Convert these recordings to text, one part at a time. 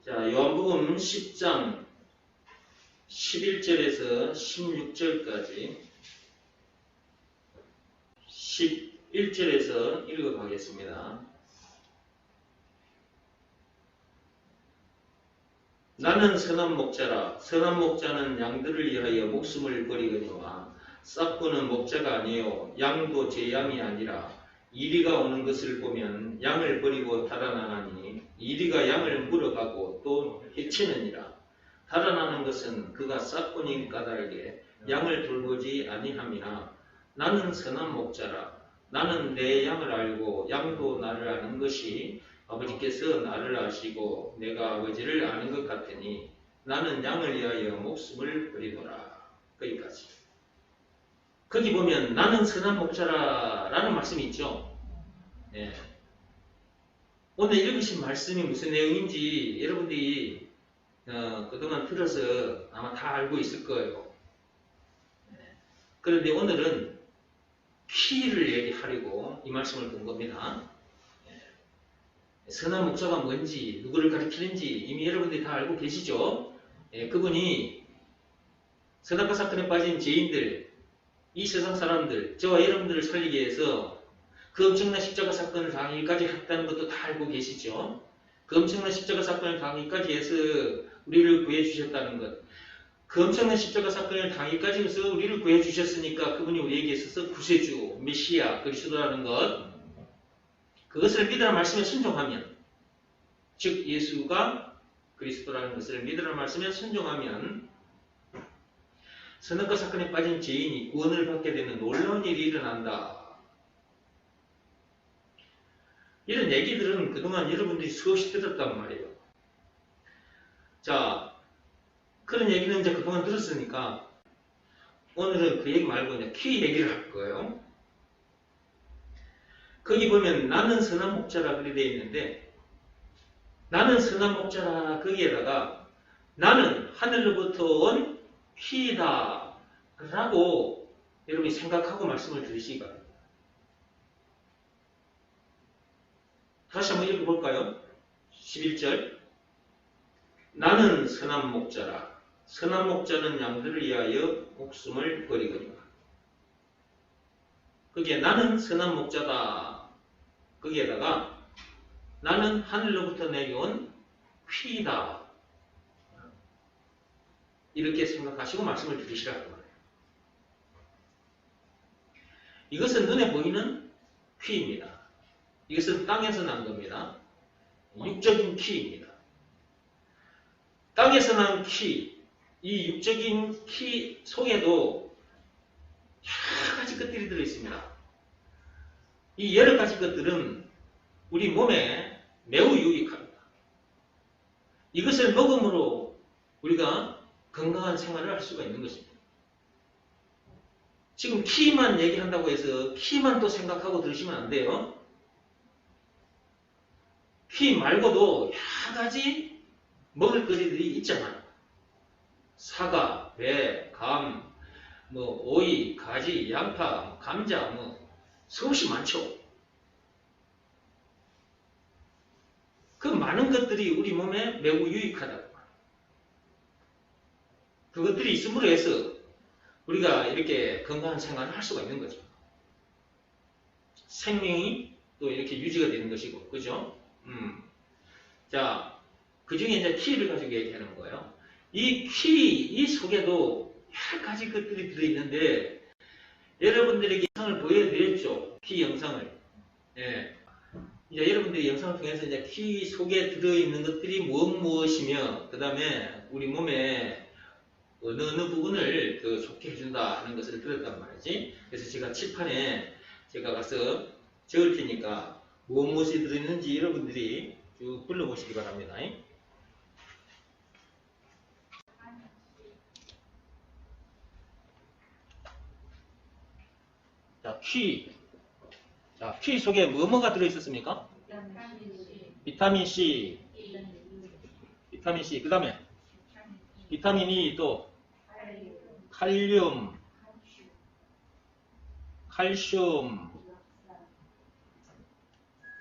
자, 요한복음 10장 11절에서 16절까지 11절에서 읽어가겠습니다. 나는 선한 목자라. 선한 목자는 양들을 위하여 목숨을 버리거니와 싹구는 목자가 아니요 양도 제 양이 아니라 이리가 오는 것을 보면 양을 버리고 달아나나니 이리가 양을 물어가고 또 해치느니라. 달아나는 것은 그가 싹구니 까닭에 양을 돌보지 아니함이나 나는 선한 목자라. 나는 내 양을 알고 양도 나를 아는 것이 아버지께서 나를 아시고 내가 아버지를 아는 것 같으니 나는 양을 위하여 목숨을 버리노라. 거기까지. 거기 보면 나는 선한 목자라 라는 말씀이 있죠. 예. 오늘 읽으신 말씀이 무슨 내용인지 여러분들이 그동안 들어서 아마 다 알고 있을 거예요. 예. 그런데 오늘은 키를 얘기하려고 이 말씀을 본 겁니다. 선한 목자가 뭔지, 누구를 가리키는지 이미 여러분들이 다 알고 계시죠? 예, 그분이 선악과 사건에 빠진 죄인들, 이 세상 사람들, 저와 여러분들을 살리기 위해서 그 엄청난 십자가 사건을 당하기까지 했다는 것도 다 알고 계시죠? 그 엄청난 십자가 사건을 당하기까지 해서 우리를 구해주셨다는 것, 그 엄청난 십자가 사건을 당하기까지 해서 우리를 구해주셨으니까 그분이 우리에게 있어서 구세주, 메시아, 그리스도라는 것, 그것을 믿으라는 말씀에 순종하면, 즉 예수가 그리스도라는 것을 믿으라는 말씀에 순종하면 선악과 사건에 빠진 죄인이 구원을 받게 되는 놀라운 일이 일어난다. 이런 얘기들은 그동안 여러분들이 수없이 들었단 말이에요. 자, 그런 얘기는 이제 그동안 들었으니까 오늘은 그 얘기 말고 이제 키 얘기를 할 거예요. 거기 보면 나는 선한 목자라 그렇게 되어 있는데 나는 선한 목자라 거기에다가 나는 하늘로부터 온 피이다 라고 여러분이 생각하고 말씀을 들으시기 바랍니다. 다시 한번 읽어볼까요? 11절 나는 선한 목자라. 선한 목자는 양들을 위하여 목숨을 버리거니와. 거기에 나는 선한 목자다. 거기에다가 나는 하늘로부터 내려온 피이다. 이렇게 생각하시고 말씀을 들으시라고 말해요. 이것은 눈에 보이는 피입니다. 이것은 땅에서 난 겁니다. 육적인 피입니다. 땅에서 난 피, 이 육적인 피 속에도 여러 가지 것들이 들어있습니다. 이 여러 가지 것들은 우리 몸에 매우 유익합니다. 이것을 먹음으로 우리가 건강한 생활을 할 수가 있는 것입니다. 지금 피만 얘기한다고 해서 피만 또 생각하고 들으시면 안 돼요. 피 말고도 여러 가지 먹을거리들이 있잖아요. 사과, 배, 감, 오이, 가지, 양파, 감자, 수없이 많죠. 그 많은 것들이 우리 몸에 매우 유익하다고. 그것들이 있음으로 해서 우리가 이렇게 건강한 생활을 할 수가 있는 거죠. 생명이 또 이렇게 유지가 되는 것이고, 그죠? 자, 그 중에 이제 키를 가지고 얘기하는 거예요. 이 속에도 여러 가지 것들이 들어있는데, 여러분들에게 영상을 보여드렸죠. 키 영상을. 예. 이제 여러분들이 영상을 통해서 이제 키 속에 들어있는 것들이 무엇이며, 그 다음에 우리 몸에 어느 부분을 더 좋게 해준다 하는 것을 들었단 말이지. 그래서 제가 칠판에 제가 가서 적을 테니까 무엇이 들어있는지 여러분들이 쭉 불러보시기 바랍니다. 자, 피 속에 뭐가 들어있었습니까? 비타민 C, 그 다음에 비타민 E, 또 칼륨,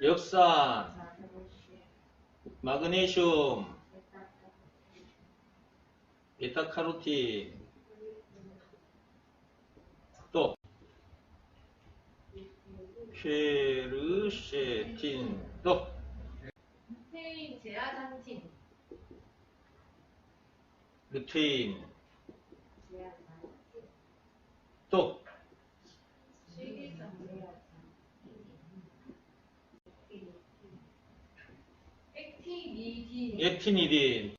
역산, 마그네슘, 베타카로틴, 또 퀘르세틴, 또 루테인, 제아잔틴, 루테인, 또 식이섬유, 액티니딘, 액티니딘,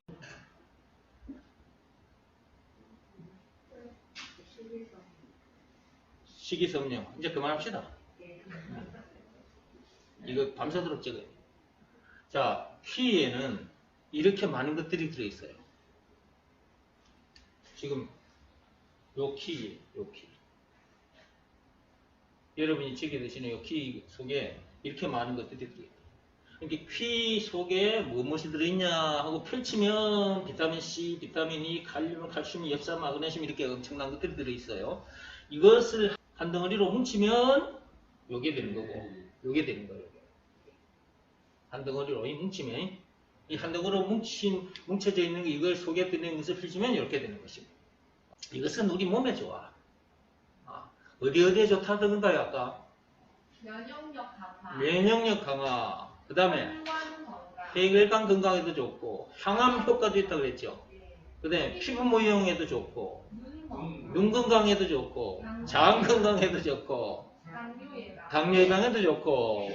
식이섬유. 이제 그만합시다. 이거 밤새도록 찍어요. 자, 키에는 이렇게 많은 것들이 들어있어요. 지금 요 키. 여러분이 찍게 되시는 요 키 속에 이렇게 많은 것들이 들어있어요. 이렇게 키 속에 무엇이 들어있냐 하고 펼치면 비타민 C, 비타민 E, 칼륨, 칼슘, 엽산, 마그네슘 이렇게 엄청난 것들이 들어있어요. 이것을 한 덩어리로 뭉치면 요게 되는 거고 요게 되는 거예요. 한 덩어리로 뭉치면 이 한 덩어리로 뭉쳐져 있는 이걸 속에 들어있는 것을 펼치면 이렇게 되는 것입니다. 이것은 우리 몸에 좋아. 어디에 좋다던가요 아까? 면역력 강화, 면역력 강화, 그 다음에 혈관 건강, 폐혈관 건강에도 좋고 항암 효과도 있다고 그랬죠. 네. 그 다음에 피부 모형에도 좋고 눈 건강, 눈 건강에도 좋고 장 건강에도 좋고 당뇨 예방, 당뇨 예방에도 좋고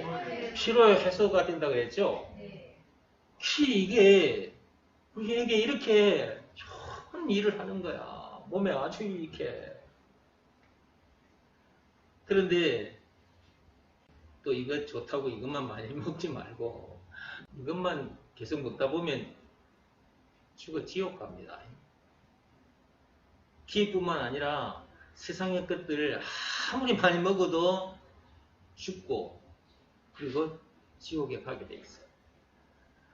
피로 해소가 된다고 그랬죠. 네. 이게 우리에게 이렇게 좋은 일을 하는 거야. 몸에 아주 이렇게. 그런데 또 이거 좋다고 이것만 많이 먹지 말고 이것만 계속 먹다 보면 죽어 지옥 갑니다. 키뿐만 아니라 세상의 것들을 아무리 많이 먹어도 죽고 그리고 지옥에 가게 돼 있어요.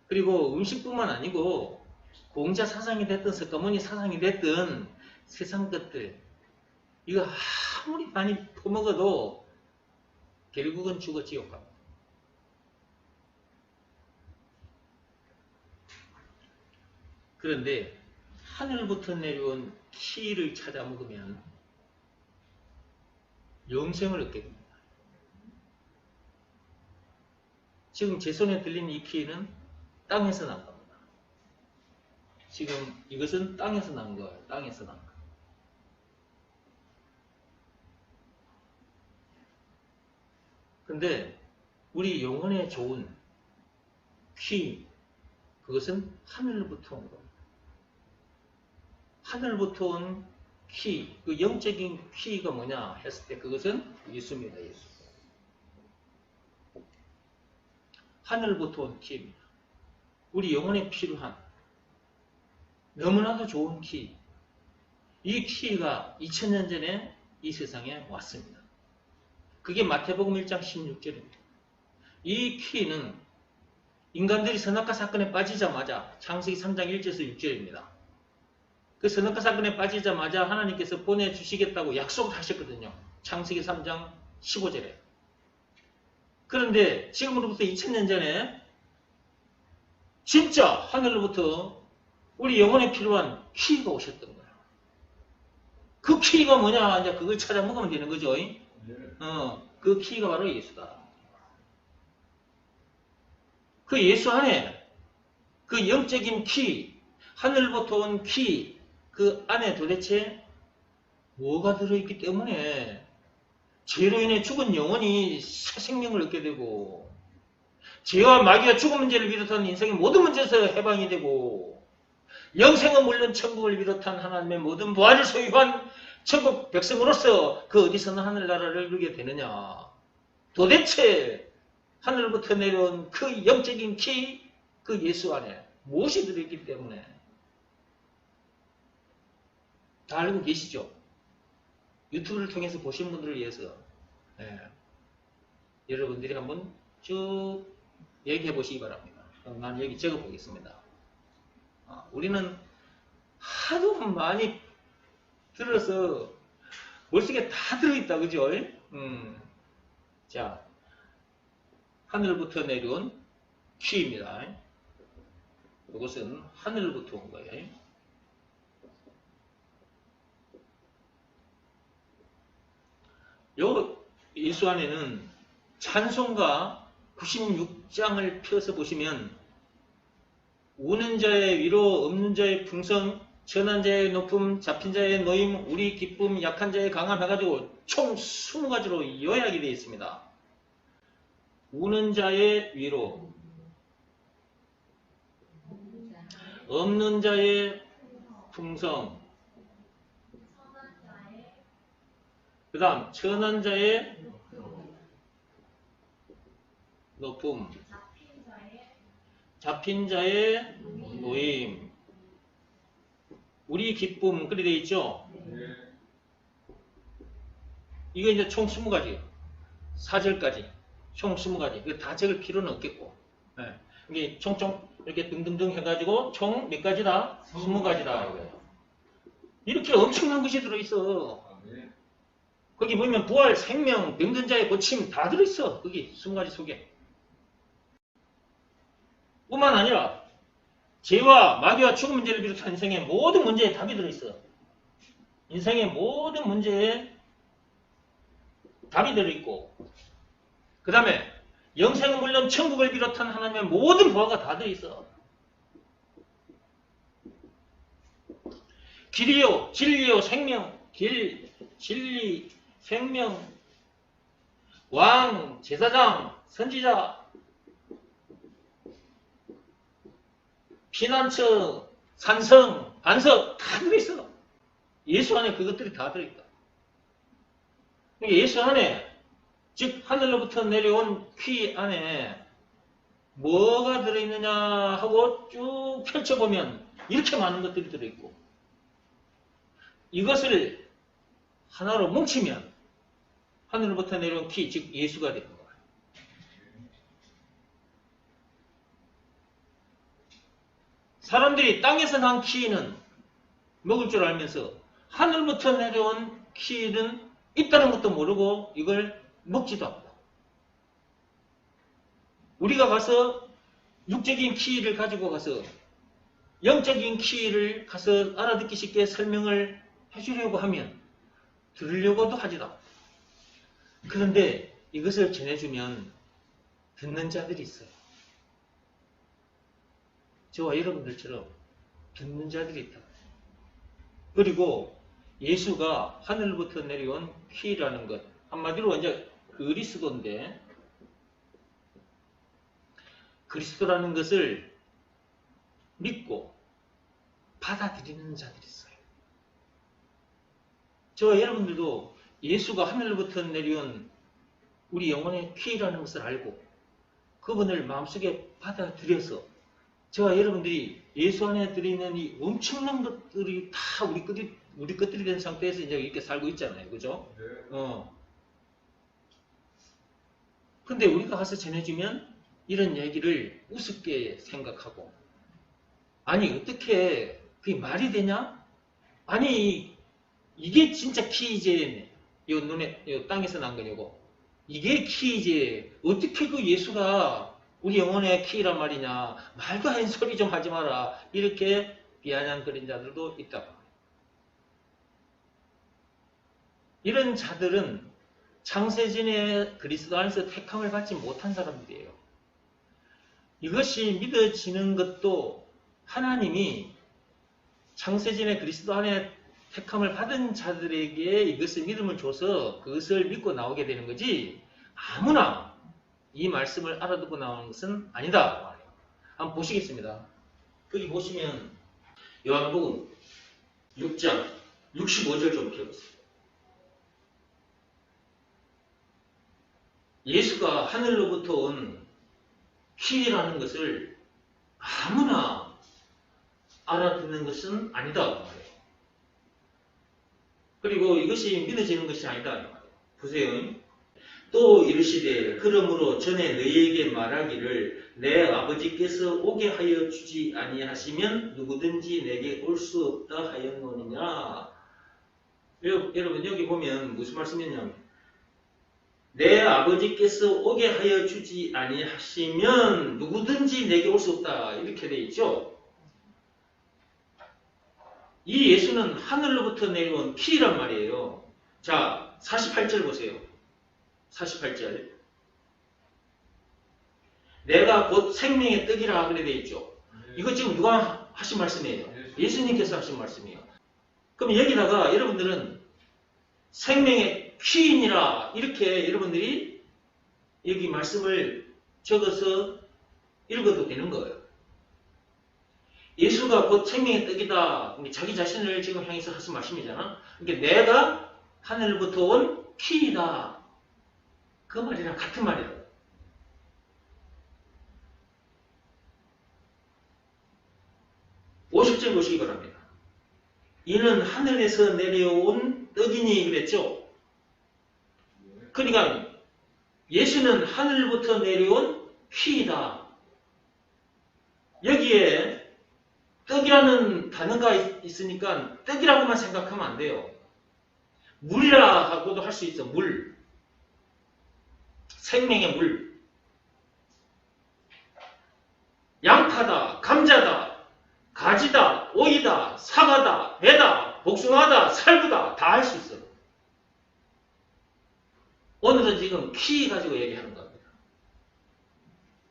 그리고 음식뿐만 아니고 공자 사상이 됐든 석가모니 사상이 됐든 세상 것들 이거 아무리 많이 퍼먹어도 결국은 죽어 지옥 갑니다. 그런데 하늘부터 내려온 키를 찾아 먹으면 영생을 얻게 됩니다. 지금 제 손에 들린 이 키는 땅에서 난 겁니다. 지금 이것은 땅에서 난 거예요. 땅에서 난 거. 근데 우리 영혼에 좋은 키, 그것은 하늘로부터 온 겁니다. 하늘부터 온 키, 그 영적인 키가 뭐냐 했을 때 그것은 예수입니다. 예수. 하늘부터 온 키입니다. 우리 영혼에 필요한 너무나도 좋은 키. 이 키가 2000년 전에 이 세상에 왔습니다. 그게 마태복음 1장 16절입니다. 이 키는 인간들이 선악과 사건에 빠지자마자 창세기 3장 1절에서 6절입니다. 그 선악과 사건에 빠지자마자 하나님께서 보내주시겠다고 약속을 하셨거든요. 창세기 3장 15절에. 그런데 지금으로부터 2000년 전에 진짜 하늘로부터 우리 영혼에 필요한 키가 오셨던 거예요. 그 키가 뭐냐? 이제 그걸 찾아 먹으면 되는 거죠. 그 키가 바로 예수다. 그 예수 안에 그 영적인 키, 하늘부터 온 키, 그 안에 도대체 뭐가 들어있기 때문에 죄로 인해 죽은 영혼이 새 생명을 얻게 되고 죄와 마귀와 죽은 문제를 비롯한 인생의 모든 문제에서 해방이 되고 영생은 물론 천국을 비롯한 하나님의 모든 부활을 소유한 천국 백성으로서 그 어디서나 하늘나라를 누리게 되느냐. 도대체 하늘부터 내려온 그 영적인 키, 그 예수 안에 무엇이 들어있기 때문에 다 알고 계시죠? 유튜브를 통해서 보신 분들을 위해서 여러분들이 한번 쭉 얘기해 보시기 바랍니다. 난 여기 적어 보겠습니다. 우리는 하도 많이 들어서 머릿속에 다 들어있다, 그죠? 자, 하늘부터 내려온 키입니다. 이것은 하늘부터 온 거예요. 예수 안에는 찬송가 96장을 펴서 보시면 우는 자의 위로, 없는 자의 풍성, 천한 자의 높음, 잡힌 자의 노임, 우리 기쁨, 약한 자의 강함 해가지고 총 20가지로 요약이 되어 있습니다. 우는 자의 위로, 없는 자의 풍성, 그 다음 천한 자의 높음, 잡힌 자의 노임, 우리 기쁨, 그리 되어 있죠? 이거 이제 총 20가지. 4절까지. 총 20가지. 이거 다 적을 필요는 없겠고. 네. 이게 총총 이렇게 등등등 해가지고 총 몇 가지다? 20가지다. 이거예요. 이렇게 엄청난 것이 들어있어. 거기 보면 부활, 생명, 병든 자의 고침 다 들어있어. 거기 20가지 속에. 뿐만 아니라 죄와 마귀와 죽음 문제를 비롯한 인생의 모든 문제에 답이 들어있어. 인생의 모든 문제에 답이 들어있고, 그 다음에 영생은 물론 천국을 비롯한 하나님의 모든 보화가 다 들어있어. 길이요, 진리요, 생명, 길, 진리, 생명, 왕, 제사장, 선지자, 피난처, 산성, 반석 다 들어있어. 예수 안에 그것들이 다 들어있다. 예수 안에, 즉 하늘로부터 내려온 퀴 안에 뭐가 들어있느냐 하고 쭉 펼쳐보면 이렇게 많은 것들이 들어있고, 이것을 하나로 뭉치면 하늘로부터 내려온 퀴, 즉 예수가 되는 거예요. 사람들이 땅에서 난 키는 먹을 줄 알면서 하늘부터 내려온 키는 있다는 것도 모르고 이걸 먹지도 않고, 우리가 가서 육적인 키를 가지고 가서 영적인 키를 가서 알아듣기 쉽게 설명을 해주려고 하면 들으려고도 하지도 않고, 그런데 이것을 전해주면 듣는 자들이 있어요. 저와 여러분들처럼 듣는 자들이 있다. 그리고 예수가 하늘부터 내려온 퀴라는 것, 한마디로 이제 그리스도인데, 그리스도라는 것을 믿고 받아들이는 자들이 있어요. 저와 여러분들도 예수가 하늘부터 내려온 우리 영혼의 퀴라는 것을 알고 그분을 마음속에 받아들여서 저와 여러분들이 예수 안에 들어있는 이 엄청난 것들이 다 우리 것들이 된 상태에서 이제 이렇게 살고 있잖아요. 그죠? 네. 근데 우리가 가서 전해주면 이런 얘기를 우습게 생각하고, 아니, 어떻게 그게 말이 되냐? 아니, 이게 진짜 키이제, 이 눈에, 이 땅에서 난 거냐고. 이게 키이제, 어떻게 그 예수가 우리 영혼의 키란 말이냐, 말도 안 되는 소리 좀 하지 마라, 이렇게 비아냥거린 자들도 있다고. 이런 자들은 창세전에 그리스도 안에서 택함을 받지 못한 사람들이에요. 이것이 믿어지는 것도 하나님이 창세전에 그리스도 안에 택함을 받은 자들에게 이것을 믿음을 줘서 그것을 믿고 나오게 되는 거지, 아무나 이 말씀을 알아듣고 나오는 것은 아니다. 한번 보시겠습니다. 여기 보시면 요한복음 6장 65절 좀 펴보세요. 예수가 하늘로부터 온 퀴라는 것을 아무나 알아듣는 것은 아니다. 그리고 이것이 믿어지는 것이 아니다. 보세요. 또 이르시되 그러므로 전에 너희에게 말하기를 내 아버지께서 오게 하여 주지 아니하시면 누구든지 내게 올 수 없다 하였노니냐. 여러분 여기 보면 무슨 말씀이냐면 내 아버지께서 오게 하여 주지 아니하시면 누구든지 내게 올 수 없다, 이렇게 돼 있죠. 이 예수는 하늘로부터 내려온 피란 말이에요. 자, 48절 보세요. 48절. 내가 곧 생명의 떡이라 그래 되어 있죠. 이거 지금 누가 하신 말씀이에요? 예수님께서 하신 말씀이에요. 그럼 여기다가 여러분들은 생명의 퀴인이라 이렇게 여러분들이 여기 말씀을 적어서 읽어도 되는 거예요. 예수가 곧 생명의 떡이다. 자기 자신을 지금 향해서 하신 말씀이잖아. 그러니까 내가 하늘부터 온 퀴이다. 그 말이랑 같은 말이라고. 50절 보시기 바랍니다. 이는 하늘에서 내려온 떡이니 그랬죠. 그러니까 예수는 하늘부터 내려온 퀴이다. 여기에 떡이라는 단어가 있으니까 떡이라고만 생각하면 안 돼요. 물이라 하고도 할 수 있어. 물. 생명의 물. 양파다, 감자다, 가지다, 오이다, 사과다, 배다, 복숭아다, 살구다 다 할 수 있어. 오늘은 지금 퀴 가지고 얘기하는 겁니다.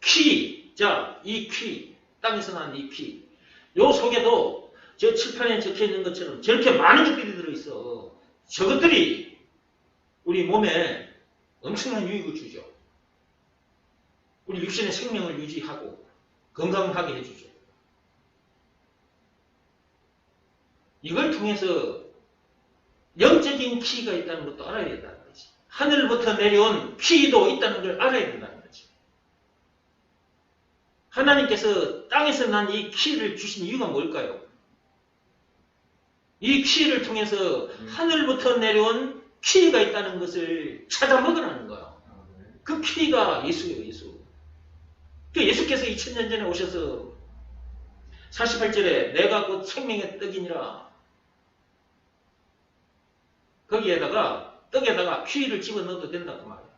퀴. 자, 이 퀴. 땅에서 난 이 퀴. 요 속에도 저 칠판에 적혀 있는 것처럼 저렇게 많은 것들이 들어있어. 저것들이 우리 몸에 엄청난 유익을 주죠. 우리 육신의 생명을 유지하고 건강하게 해주죠. 이걸 통해서 영적인 키가 있다는 것도 알아야 된다는 거지. 하늘부터 내려온 키도 있다는 걸 알아야 된다는 거지. 하나님께서 땅에서 난 이 키를 주신 이유가 뭘까요? 이 키를 통해서 하늘부터 내려온 키가 있다는 것을 찾아 먹으라는 거야. 그 키가 예수예요, 예수. 그 예수께서 2000년 전에 오셔서 48절에 내가 곧 생명의 떡이니라. 거기에다가 떡에다가 퀴를 집어넣어도 된다고 말이야.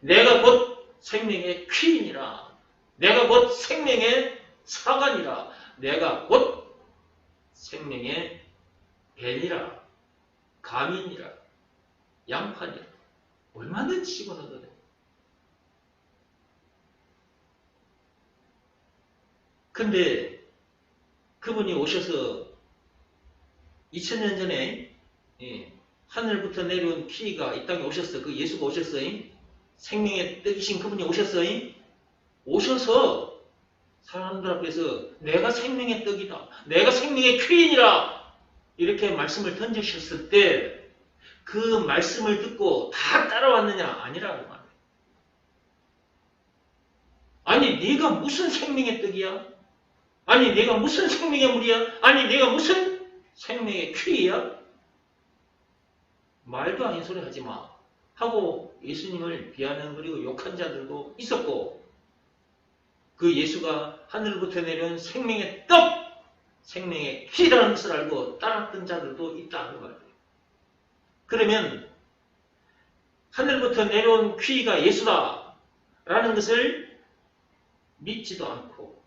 내가 곧 생명의 퀴이니라. 내가 곧 생명의 사관이라. 내가 곧 생명의 벤이라. 감인이라. 양파니라. 얼마든지 집어넣어도 돼. 근데 그분이 오셔서 2000년 전에 하늘부터 내려온 키가 이 땅에 오셨어. 그 예수가 오셨어요. 생명의 떡이신 그분이 오셨어요. 오셔서 사람들 앞에서 내가 생명의 떡이다. 내가 생명의 퀴인이라. 이렇게 말씀을 던지셨을 때 그 말씀을 듣고 다 따라왔느냐? 아니라고 말해요. 아니 네가 무슨 생명의 떡이야? 아니 네가 무슨 생명의 물이야? 아니 네가 무슨 생명의 퀴이야? 말도 아닌 소리 하지 마. 하고 예수님을 비아냥거리고 욕한 자들도 있었고 그 예수가 하늘부터 내려온 생명의 떡! 생명의 퀴라는 것을 알고 따랐던 자들도 있다는 말이에요. 그러면 하늘부터 내려온 퀴가 예수다 라는 것을 믿지도 않고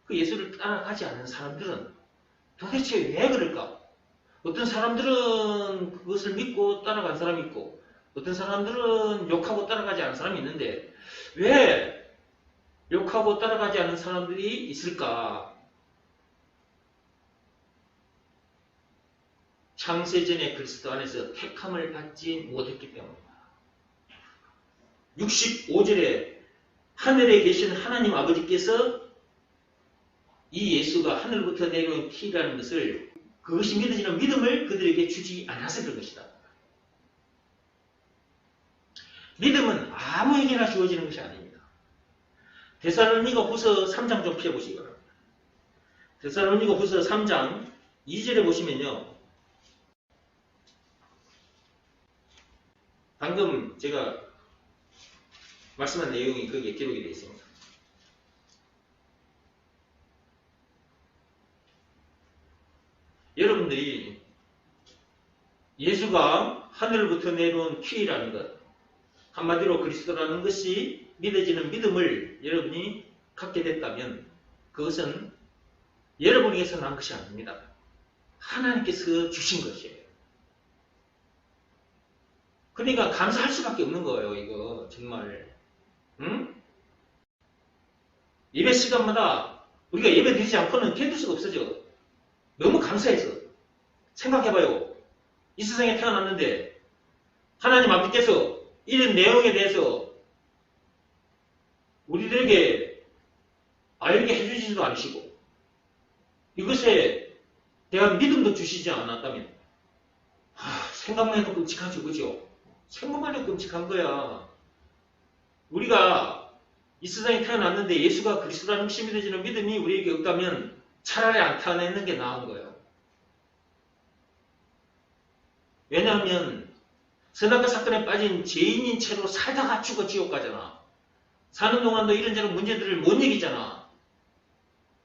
그 예수를 따라가지 않는 사람들은 도대체 왜 그럴까? 어떤 사람들은 그것을 믿고 따라간 사람이 있고 어떤 사람들은 욕하고 따라가지 않는 사람이 있는데 왜 욕하고 따라가지 않는 사람들이 있을까? 창세전에 그리스도 안에서 택함을 받지 못했기 때문입니다. 65절에 하늘에 계신 하나님 아버지께서 이 예수가 하늘부터 내려온 키라는 것을 그것이 믿어지는 믿음을 그들에게 주지 않아서 그런 것이다. 믿음은 아무에게나 주어지는 것이 아닙니다. 데살로니가 후서 3장 좀 펴보시기 바랍니다. 데살로니가 후서 3장 2절에 보시면요. 방금 제가 말씀한 내용이 거기에 기록이 되어 있습니다. 여러분들이 예수가 하늘부터 내려온 퀴라는 것, 한마디로 그리스도라는 것이 믿어지는 믿음을 여러분이 갖게 됐다면 그것은 여러분에게서 난 것이 아닙니다. 하나님께서 주신 것이에요. 그러니까 감사할 수밖에 없는 거예요, 이거 정말. 응? 예배 시간마다 우리가 예배 드리지 않고는 견딜 수가 없어져. 너무 감사해서. 생각해봐요. 이 세상에 태어났는데 하나님 아버지께서 이런 내용에 대해서 우리들에게 알게 해주지도 않으시고 이것에 대한 믿음도 주시지 않았다면 생각만 해도 끔찍하죠. 그죠? 생각만 해도 끔찍한 거야. 우리가 이 세상에 태어났는데 예수가 그리스도라는 것이 믿어지는 믿음이 우리에게 없다면 차라리 안 태어나는 게 나은 거예요. 왜냐하면 선악과 사건에 빠진 죄인인 채로 살다가 죽어 지옥 가잖아. 사는 동안도 이런저런 문제들을 못 이기잖아.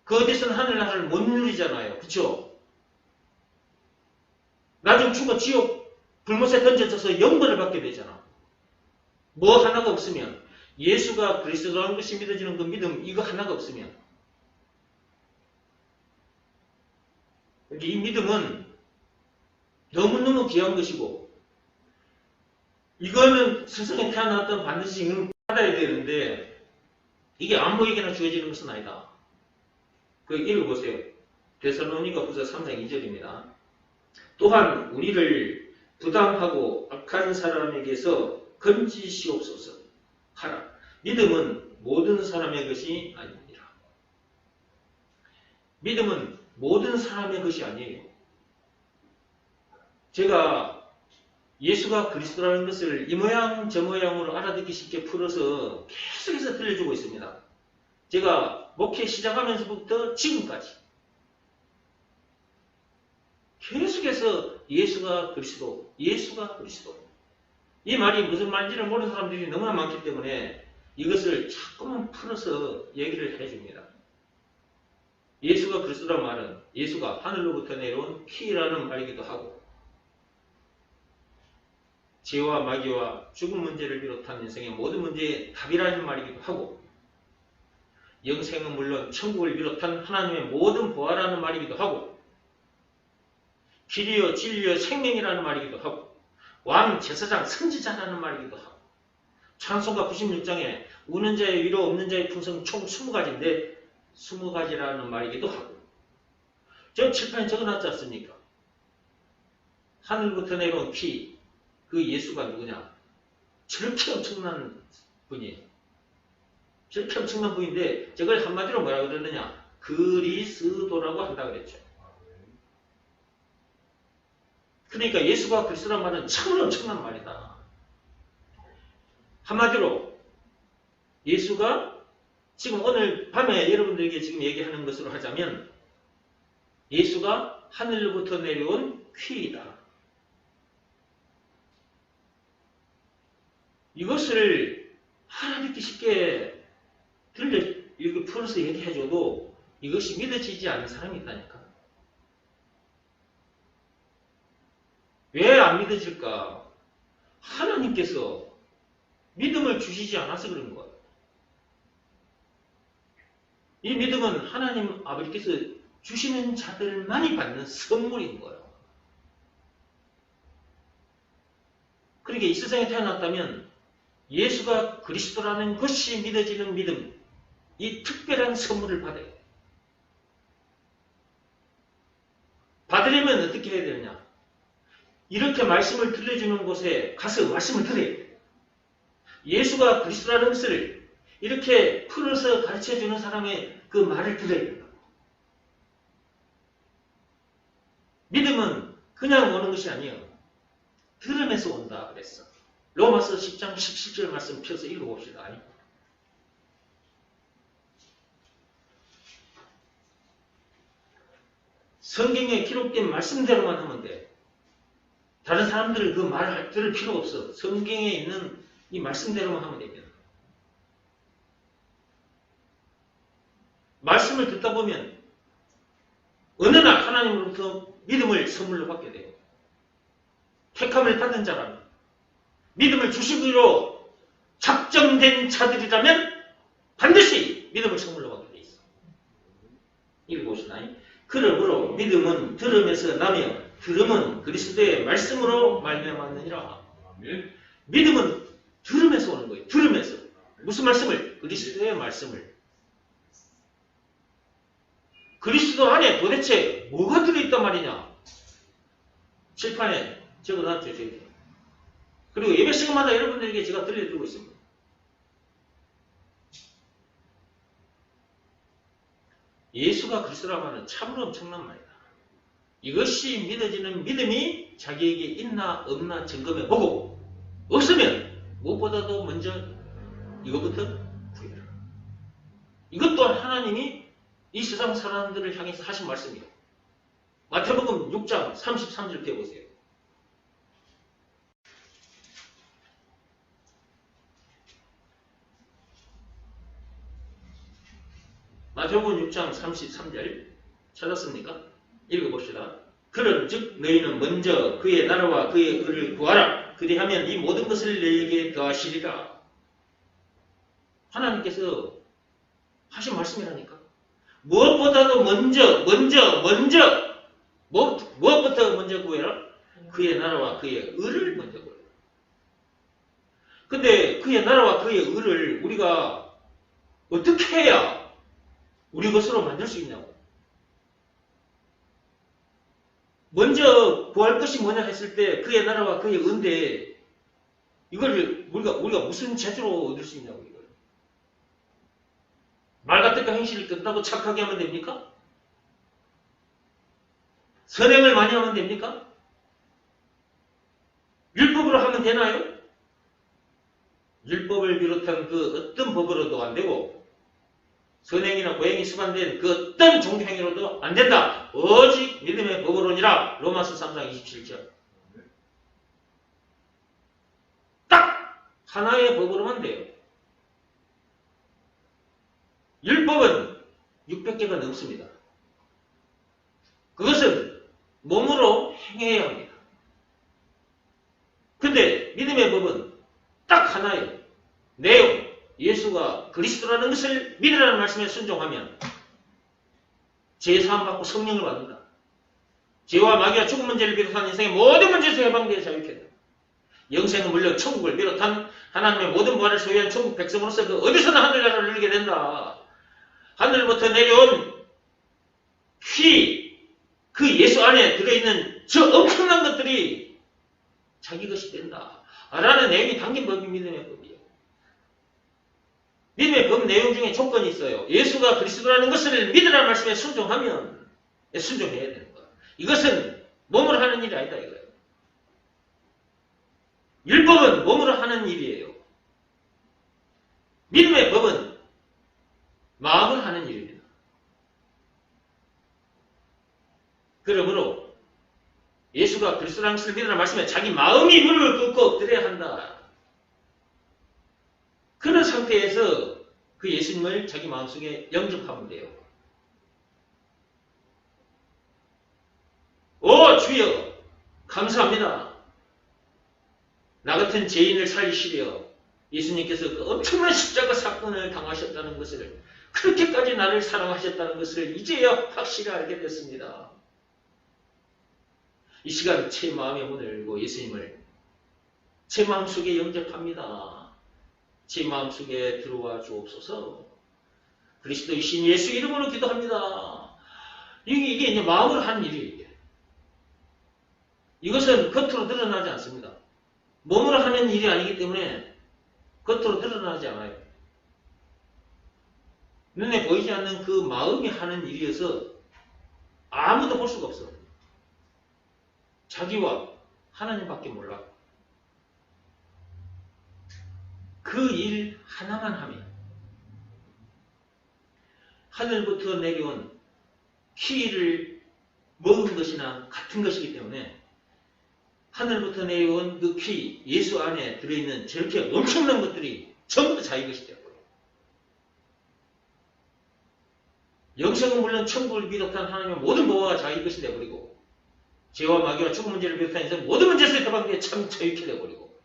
그 어디서는 하늘나라를 못 누리잖아요. 그쵸? 나중 죽어 지옥 불못에 던져져서 영벌을 받게 되잖아. 뭐 하나가 없으면 예수가 그리스도라는 것이 믿어지는 그 믿음 이거 하나가 없으면 이 믿음은 너무너무 귀한 것이고 이거는 세상에 태어났던 반드시 이건 받아야 되는데 이게 아무에게나 주어지는 것은 아니다. 그 읽어보세요. 데살로니가후서 3장 2절입니다. 또한 우리를 부당하고 악한 사람에게서 건지시옵소서 하라. 믿음은 모든 사람의 것이 아닙니다. 믿음은 모든 사람의 것이 아니에요. 제가 예수가 그리스도라는 것을 이 모양 저 모양으로 알아듣기 쉽게 풀어서 계속해서 들려주고 있습니다. 제가 목회 시작하면서부터 지금까지 계속해서 예수가 그리스도, 예수가 그리스도. 이 말이 무슨 말인지를 모르는 사람들이 너무나 많기 때문에 이것을 자꾸만 풀어서 얘기를 해줍니다. 예수가 그리스도라는 말은 예수가 하늘로부터 내려온 피라는 말이기도 하고 죄와 마귀와 죽음 문제를 비롯한 인생의 모든 문제의 답이라는 말이기도 하고 영생은 물론 천국을 비롯한 하나님의 모든 보화라는 말이기도 하고 길이요 진리요 생명이라는 말이기도 하고 왕 제사장 선지자라는 말이기도 하고 찬송가 96장에 우는 자의 위로 없는 자의 풍성 총 20가지인데 20가지라는 말이기도 하고 저 칠판에 적어놨지 않습니까? 하늘부터 내려온 피 그 예수가 누구냐? 저렇게 엄청난 분이에요. 저렇게 엄청난 분인데 저걸 한마디로 뭐라고 그러느냐? 그리스도라고 한다고 그랬죠. 그러니까 예수가 그리스도란 말은 참으로 엄청난 말이다. 한마디로 예수가 지금 오늘 밤에 여러분들에게 지금 얘기하는 것으로 하자면 예수가 하늘로부터 내려온 퀴이다. 이것을 알아듣기 쉽게 이렇게 풀어서 얘기해줘도 이것이 믿어지지 않는 사람이 있다니까. 왜 안 믿어질까? 하나님께서 믿음을 주시지 않아서 그런 거예요. 이 믿음은 하나님 아버지께서 주시는 자들만이 받는 선물인 거예요. 그러니까 이 세상에 태어났다면 예수가 그리스도라는 것이 믿어지는 믿음, 이 특별한 선물을 받아야 돼요. 받으려면 어떻게 해야 되느냐? 이렇게 말씀을 들려주는 곳에 가서 말씀을 들어야 돼요. 예수가 그리스도라는 것을 이렇게 풀어서 가르쳐주는 사람의 그 말을 들어야 된다. 믿음은 그냥 오는 것이 아니에요. 들으면서 온다 그랬어. 로마서 10장 17절 말씀 펴서 읽어봅시다. 성경에 기록된 말씀대로만 하면 돼. 다른 사람들은 그 말을 들을 필요 없어. 성경에 있는 이 말씀대로만 하면 됩니다. 말씀을 듣다 보면 어느 날 하나님으로부터 믿음을 선물로 받게 돼요. 택함을 받은 자라면 믿음을 주시기로 작정된 자들이라면 반드시 믿음을 선물로 받게 돼 있어. 읽어보시나요? 그러므로 믿음은 들음에서 나며 들음은 그리스도의 말씀으로 말미암았느니라. 믿음은 들으면서 오는 거예요. 들으면서. 무슨 말씀을? 그리스도의 말씀을. 그리스도 안에 도대체 뭐가 들어있단 말이냐? 칠판에 적어놨죠, 저기. 그리고 예배 시간마다 여러분들에게 제가 들려드리고 있습니다. 예수가 그리스도라고 하는 참으로 엄청난 말이다. 이것이 믿어지는 믿음이 자기에게 있나 없나 점검해 보고 없으면 무엇보다도 먼저 이것부터 구해라. 이것 또한 하나님이 이 세상 사람들을 향해서 하신 말씀이에요. 마태복음 6장 33절 펴보세요. 마태복음 6장 33절 찾았습니까? 읽어봅시다. 그런즉 너희는 먼저 그의 나라와 그의 의를 구하라. 그리하면 이 모든 것을 너희에게 더하시리라. 하나님께서 하신 말씀이라니까. 무엇보다도 무엇부터 먼저 구해라? 그의 나라와 그의 의를 먼저 구해라. 근데 그의 나라와 그의 의를 우리가 어떻게 해야 우리 것으로 만들 수 있냐고. 먼저 구할 것이 뭐냐 했을 때 그의 나라와 그의 의인데 이걸 우리가 무슨 재주로 얻을 수 있냐고. 이걸. 말같은 행실을 끝나고 착하게 하면 됩니까? 선행을 많이 하면 됩니까? 율법으로 하면 되나요? 율법을 비롯한 그 어떤 법으로도 안 되고 선행이나 고행이 수반된 그 어떤 종교행위로도 안 된다. 오직 믿음의 법으로니라. 로마서 3장 27절. 딱 하나의 법으로만 돼요. 율법은 600개가 넘습니다. 그것은 몸으로 행해야 합니다. 근데 믿음의 법은 딱 하나예요. 내용. 예수가 그리스도라는 것을 믿으라는 말씀에 순종하면 죄 사함받고 성령을 받는다. 죄와 마귀와 죽은 문제를 비롯한 인생의 모든 문제에서 해방되어 자유케 된다. 영생은 물론 천국을 비롯한 하나님의 모든 부활을 소유한 천국 백성으로서 그 어디서나 하늘나라를 누리게 된다. 하늘부터 내려온 그 예수 안에 들어있는 저 엄청난 것들이 자기 것이 된다. 라는 내용이 담긴 법이 믿음의 법이에요. 믿음의 법 내용 중에 조건이 있어요. 예수가 그리스도라는 것을 믿으라는 말씀에 순종하면 순종해야 되는 거야. 이것은 몸으로 하는 일이 아니다 이거예요. 율법은 몸으로 하는 일이에요. 믿음의 법은 마음을 하는 일입니다. 그러므로 예수가 그리스도라는 것을 믿으라는 말씀에 자기 마음이 무릎을 꿇고 엎드려야 한다. 그런 상태에서 그 예수님을 자기 마음속에 영접하면 돼요. 오 주여 감사합니다. 나 같은 죄인을 살리시려 예수님께서 그 엄청난 십자가 사건을 당하셨다는 것을 그렇게까지 나를 사랑하셨다는 것을 이제야 확실히 알게 됐습니다. 이 시간 제 마음의 문을 열고 예수님을 제 마음속에 영접합니다. 제 마음속에 들어와 주옵소서. 그리스도이신 예수 이름으로 기도합니다. 이게 이제 마음으로 하는 일이에요. 이것은 겉으로 드러나지 않습니다. 몸으로 하는 일이 아니기 때문에 겉으로 드러나지 않아요. 눈에 보이지 않는 그 마음이 하는 일이어서 아무도 볼 수가 없어. 자기와 하나님밖에 몰라. 그 일 하나만 하면 하늘부터 내려온 키를 먹은 것이나 같은 것이기 때문에 하늘부터 내려온 그 키, 예수 안에 들어있는 저렇게 엄청난 것들이 전부 다 자기 것이 되어버려요. 영생은 물론 천국을 비롯한 하나님의 모든 보호가 자기 것이 되어버리고 죄와 마귀와 죽은 문제를 비롯한 인생 모든 문제에서 해방되어 참 자유케 되어버리고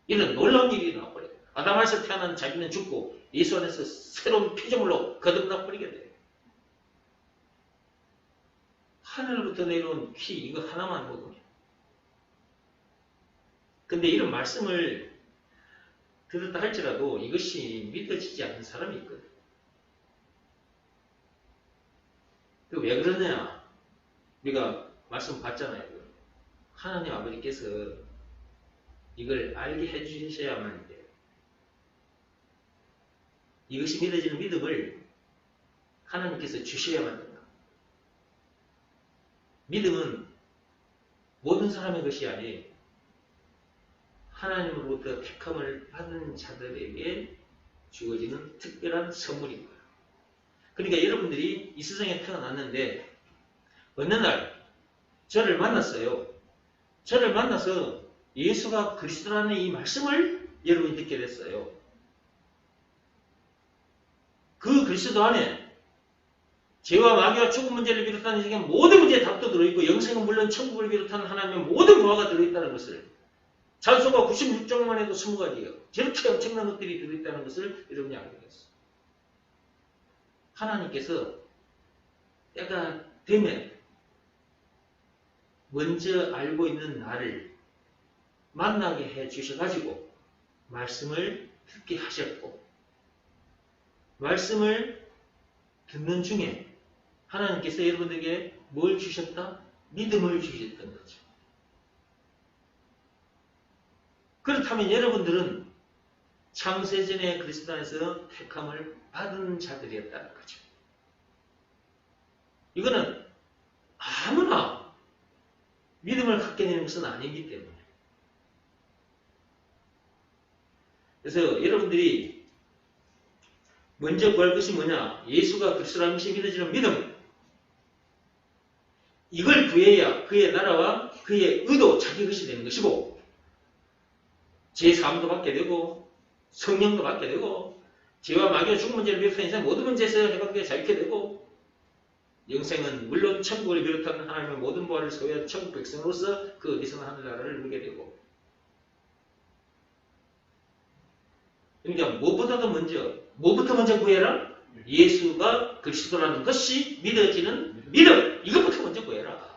이런 놀라운 일이 나와버려요. 아담 안에서 태어난 자기는 죽고 예수 안에서 새로운 피조물로 거듭나 버리게 돼요. 하늘부터 내려온 피 이거 하나만 먹으면 근데 이런 말씀을 들었다 할지라도 이것이 믿어지지 않는 사람이 있거든. 왜 그러냐? 우리가 말씀 봤잖아요. 하나님 아버지께서 이걸 알게 해주셔야만 돼요. 이것이 믿어지는 믿음을 하나님께서 주셔야만 된다. 믿음은 모든 사람의 것이 아니에요. 하나님으로부터 택함을 받은 자들에게 주어지는 특별한 선물인 거예요. 그러니까 여러분들이 이 세상에 태어났는데 어느 날 저를 만났어요. 저를 만나서 예수가 그리스도라는 이 말씀을 여러분이 듣게 됐어요. 그 그리스도 안에 죄와 마귀와 죽음 문제를 비롯한 이 세계 모든 문제에 답도 들어있고 영생은 물론 천국을 비롯한 하나님의 모든 무화가 들어있다는 것을 찬송가 96장만 해도 20가지예요. 저렇게 엄청난 것들이 들어있다는 것을 여러분이 알게 됐어요. 하나님께서 때가 되면 먼저 알고 있는 나를 만나게 해 주셔가지고 말씀을 듣게 하셨고 말씀을 듣는 중에 하나님께서 여러분들에게 뭘 주셨다? 믿음을 주셨던 거죠. 그렇다면 여러분들은 창세전에 그리스도 안에서 택함을 받은 자들이었다는 거죠. 이거는 아무나 믿음을 갖게 되는 것은 아니기 때문에. 그래서 여러분들이 먼저 구할 것이 뭐냐? 예수가 그리스도라는 것이 믿어지는 믿음. 이걸 구해야 그의 나라와 그의 의도, 자기 것이 되는 것이고 제3도 받게 되고 성령도 받게 되고 죄와 마귀와 죽은 문제를 비롯한 인생 모든 문제에서 해방되게 자유케 되고 영생은 물론 천국을 비롯한 하나님의 모든 부활을 소유한 천국 백성으로서 그 어디서나 하늘나라를 누리게 되고 그러니까 무엇보다도 뭐부터 먼저 구해라? 예수가 그리스도라는 것이 믿어지는 믿음 이것부터 먼저 구해라.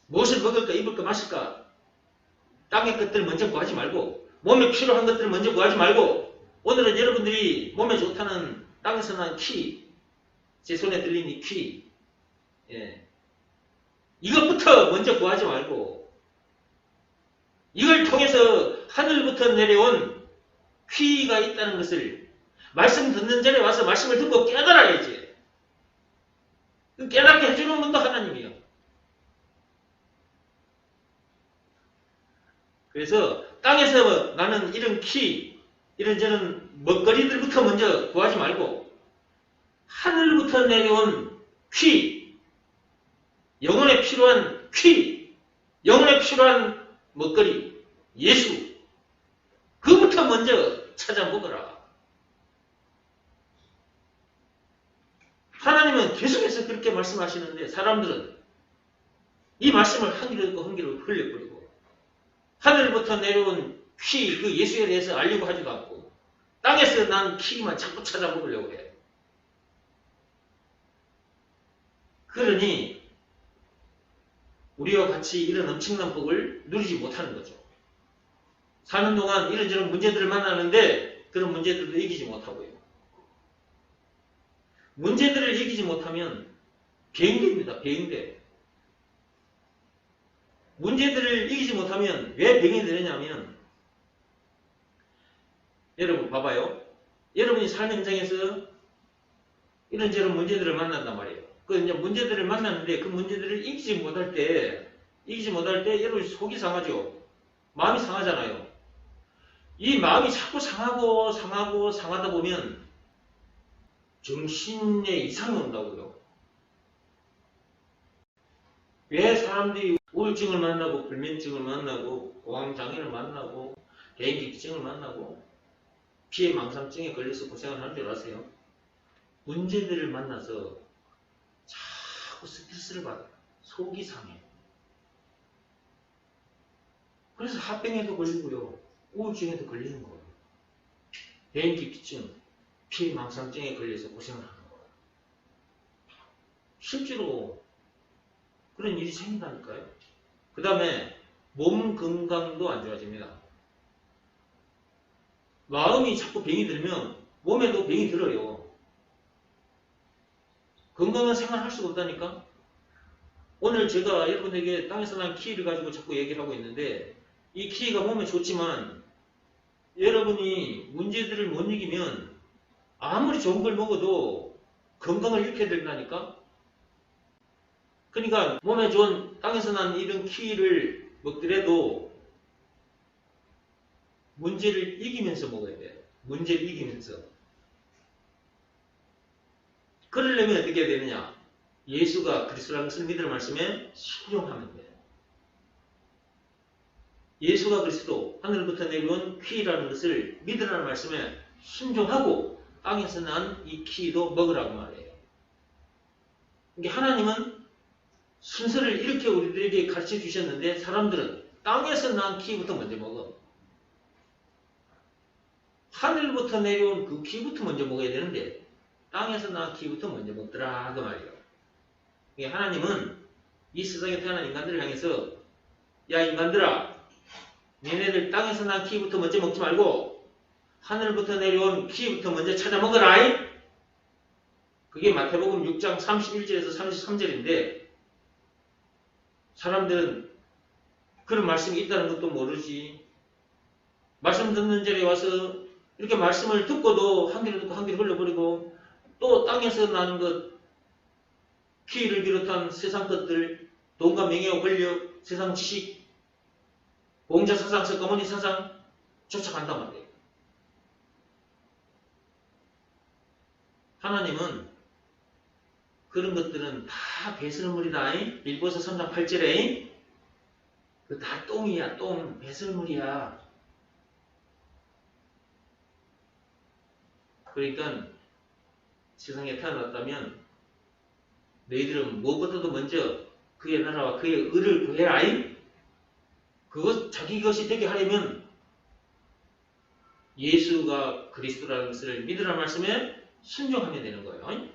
무엇을 먹을까 입을까 마실까 땅의 것들을 먼저 구하지 말고 몸에 필요한 것들을 먼저 구하지 말고 오늘은 여러분들이 몸에 좋다는 땅에서 난 키, 제 손에 들린 이 키, 이것부터 먼저 구하지 말고 이걸 통해서 하늘부터 내려온 퀴가 있다는 것을 말씀 듣는 전에 와서 말씀을 듣고 깨달아야지. 깨닫게 해주는 분도 하나님이에요. 그래서 땅에서 나는 이런 키, 이런저런 먹거리들부터 먼저 구하지 말고 하늘부터 내려온 퀴, 영혼에 필요한 퀴, 영혼에 필요한 먹거리, 예수, 그부터 먼저 찾아보거라. 하나님은 계속해서 그렇게 말씀하시는데 사람들은 이 말씀을 한 귀로 듣고 한 귀로 흘려버리고 하늘부터 내려온 키, 그 예수에 대해서 알려고 하지도 않고 땅에서 난 키만 자꾸 찾아보려고 해. 그러니 우리와 같이 이런 엄청난 복을 누리지 못하는 거죠. 사는 동안 이런저런 문제들을 만나는데 그런 문제들도 이기지 못하고요. 문제들을 이기지 못하면 병입니다. 병대. 문제들을 이기지 못하면 왜 병이 되느냐면 여러분 봐봐요. 여러분이 삶 현장에서 이런저런 문제들을 만난단 말이에요. 그 이제 문제들을 만났는데 그 문제들을 이기지 못할 때 여러분 속이 상하죠. 마음이 상하잖아요. 이 마음이 자꾸 상하다 보면 정신에 이상이 온다고요. 왜 사람들이 우울증을 만나고 불면증을 만나고 공황장애를 만나고 대인기피증을 만나고 피해망상증에 걸려서 고생을 하는 줄 아세요? 문제들을 만나서 자꾸 스트레스를 받아요. 속이 상해요. 그래서 합병에도 걸리고요. 우울증에도 걸리는 거예요. 대인기피증, 피해망상증에 걸려서 고생을 하는 거예요. 실제로 그런 일이 생긴다니까요. 그 다음에 몸 건강도 안 좋아집니다. 마음이 자꾸 병이 들면 몸에도 병이 들어요. 건강한 생활 할 수가 없다니까? 오늘 제가 여러분에게 땅에서 난 키를 가지고 자꾸 얘기를 하고 있는데 이 키가 몸에 좋지만 여러분이 문제들을 못 이기면 아무리 좋은 걸 먹어도 건강을 잃게 된다니까? 그러니까 몸에 좋은 땅에서 난 이런 키를 먹더라도 문제를 이기면서 먹어야 돼요. 문제를 이기면서. 그러려면 어떻게 해야 되느냐? 예수가 그리스도라는 것을 믿으라는 말씀에 순종하면 돼요. 예수가 그리스도, 하늘부터 내려온 키라는 것을 믿으라는 말씀에 순종하고 땅에서 난 이 키도 먹으라고 말해요. 그러니까 하나님은 순서를 이렇게 우리들에게 가르쳐 주셨는데 사람들은 땅에서 난 키부터 먼저 먹어. 하늘부터 내려온 그 키부터 먼저 먹어야 되는데 땅에서 난 키부터 먼저 먹더라 그 말이에요. 하나님은 이 세상에 태어난 인간들을 향해서 야 인간들아 니네들 땅에서 난 키부터 먼저 먹지 말고 하늘부터 내려온 키부터 먼저 찾아 먹어라. 그게 마태복음 6장 31절에서 33절인데 사람들은 그런 말씀이 있다는 것도 모르지. 말씀 듣는 자리에 와서 이렇게 말씀을 듣고도 한 귀로 듣고 한 귀로 흘려버리고 또 땅에서 나는 것 키를 비롯한 세상 것들 돈과 명예와 권력, 세상 지식, 공자 사상, 석가모니 사상 쫓아간단 말이에요. 하나님은 그런 것들은 다 배설물이다. 빌보서 3장 8절에 그 다 똥이야. 똥. 배설물이야. 그러니까 세상에 태어났다면 너희들은 무엇보다도 먼저 그의 나라와 그의 의를 구해라. 그것 자기 것이 되게 하려면 예수가 그리스도라는 것을 믿으라는 말씀에 순종하면 되는 거예요.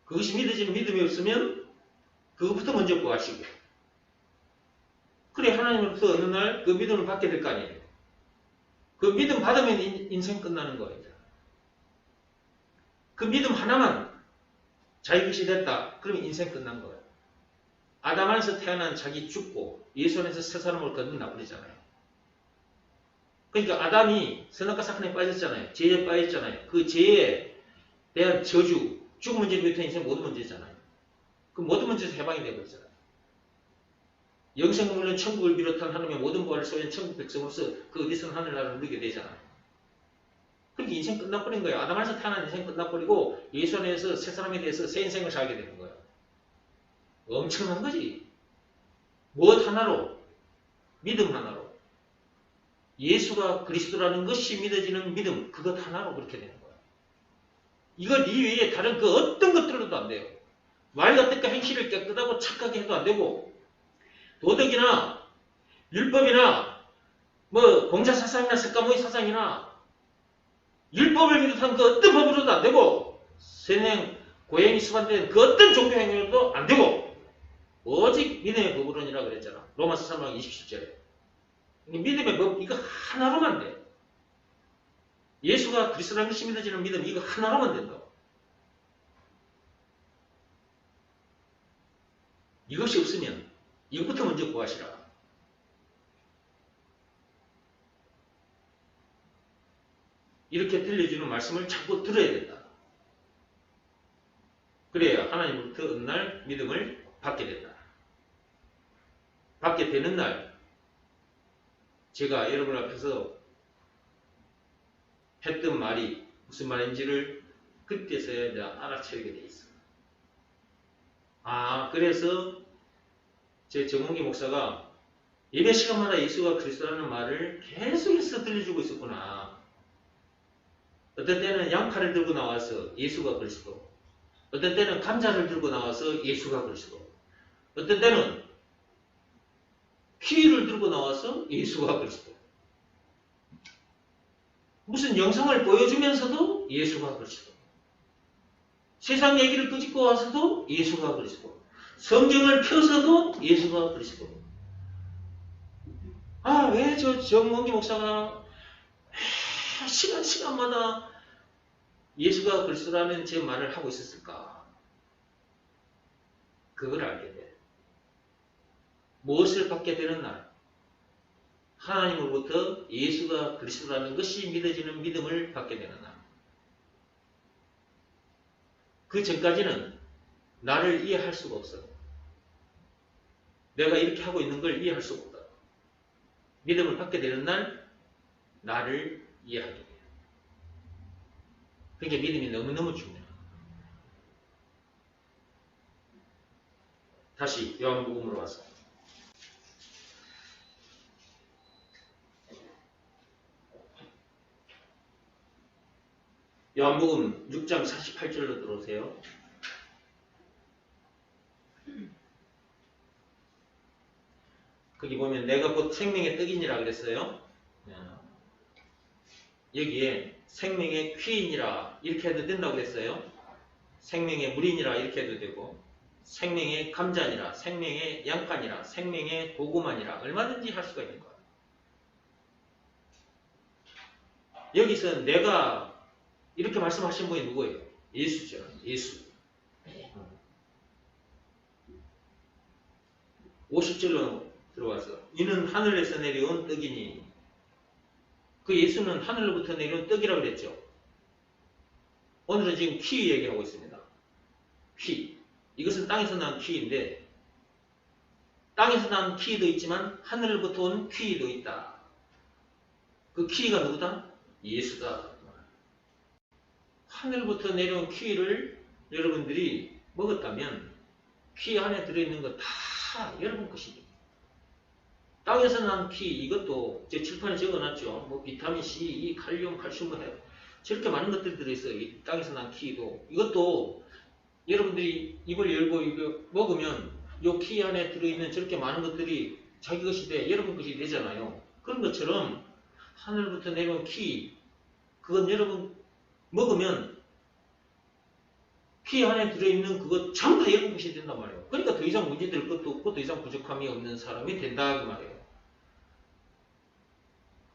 그것이 믿어지는 믿음이 없으면 그것부터 먼저 구하시고 그래 하나님으로부터 어느 날 그 믿음을 받게 될 거 아니에요. 그 믿음 받으면 인생 끝나는 거예요. 그 믿음 하나만 자기 것이 됐다. 그러면 인생 끝난 거예요. 아담 안에서 태어난 자기 죽고 예수 안에서 새 사람을 거듭 나버리잖아요. 그러니까 아담이 선악과 사건에 빠졌잖아요. 죄에 빠졌잖아요. 그 죄에 대한 저주, 죽은 문제를 비롯한 인생 모든 문제잖아요. 그 모든 문제에서 해방이 되어버리잖아요. 영생 물론 천국을 비롯한 하나님의 모든 부활을 소유한 천국 백성으로서 그 어디서는 하늘나라를 누리게 되잖아요. 그렇게 인생 끝나버린 거예요. 아담 안에서 태어난 인생 끝나버리고 예수 안에서 새 사람에 대해서 새 인생을 살게 되는 거예요. 엄청난 거지. 무엇 하나로? 믿음 하나로. 예수가 그리스도라는 것이 믿어지는 믿음, 그것 하나로 그렇게 되는 거예요. 이걸 이외에 다른 그 어떤 것들로도 안 돼요. 말과 뜻과 행실을 깨끗하고 착하게 해도 안 되고 도덕이나 율법이나 뭐 공자사상이나 석가모니 사상이나 율법을 비롯한 그 어떤 법으로도 안 되고 선행, 고행이 수반된 그 어떤 종교 행위로도 안 되고 오직 믿음의 법으로니라 그랬잖아. 로마서 3장 27절에. 믿음의 법 이거 하나로만 돼. 예수가 그리스도라는 것이 믿어지는 믿음 이거 하나로만 된다. 이것이 없으면 이것부터 먼저 구하시라. 이렇게 들려주는 말씀을 자꾸 들어야 된다. 그래야 하나님으로부터 어느 날 믿음을 받게 된다. 받게 되는 날 제가 여러분 앞에서 했던 말이 무슨 말인지를 그때서야 내가 알아채게 돼 있어. 그래서 제 정홍기 목사가 예배 시간마다 예수가 그리스도라는 말을 계속해서 들려주고 있었구나. 어떤 때는 양파를 들고 나와서 예수가 그리스도, 어떤 때는 감자를 들고 나와서 예수가 그리스도, 어떤 때는 키위를 들고 나와서 예수가 그리스도. 무슨 영상을 보여주면서도 예수가 그리스도. 세상 얘기를 끄집고 와서도 예수가 그리스도. 성경을 펴서도 예수가 그리스도. 아, 왜 저 정몽기 목사가 시간마다 예수가 그리스도라는 제 말을 하고 있었을까? 그걸 알게 돼. 무엇을 받게 되는 날? 하나님으로부터 예수가 그리스도라는 것이 믿어지는 믿음을 받게 되는 날. 그 전까지는 나를 이해할 수가 없어. 내가 이렇게 하고 있는 걸 이해할 수가 없다. 믿음을 받게 되는 날 나를 이해하게 돼요. 그러니까 믿음이 너무너무 중요해요. 다시 요한복음으로 와서 요한복음 6장 48절로 들어오세요. 거기 보면 내가 곧 생명의 떡이니라 그랬어요. 여기에 생명의 퀴이니라 이렇게 해도 된다고 그랬어요. 생명의 물이니라 이렇게 해도 되고, 생명의 감자니라, 생명의 양파니라, 생명의 고구마니라 얼마든지 할 수가 있는 거예요. 여기서 내가 이렇게 말씀하신 분이 누구예요? 예수죠. 예수. 50절로 들어와서 이는 하늘에서 내려온 떡이니, 그 예수는 하늘로부터 내려온 떡이라고 그랬죠. 오늘은 지금 퀴 얘기하고 있습니다. 퀴. 이것은 땅에서 난 퀴인데, 땅에서 난 퀴도 있지만 하늘로부터 온 퀴도 있다. 그 퀴가 누구다? 예수다. 하늘부터 내려온 퀴를 여러분들이 먹었다면 퀴 안에 들어있는 거 다 여러분 것입니다. 땅에서 난 퀴, 이것도 제 칠판에 적어놨죠. 뭐 비타민 C, E, 칼륨, 칼슘 뭐 저렇게 많은 것들이 들어있어요. 이 땅에서 난 퀴도. 이것도 여러분들이 입을 열고 이거 먹으면 요 퀴 안에 들어있는 저렇게 많은 것들이 자기 것이 돼, 여러분 것이 되잖아요. 그런 것처럼 하늘부터 내려온 퀴, 그건 여러분 먹으면 퀴 안에 들어있는 그거 전부 다 여러분 것이 된단 말이에요. 그러니까 더 이상 문제될 것도 없고 더 이상 부족함이 없는 사람이 된다 그 말이에요.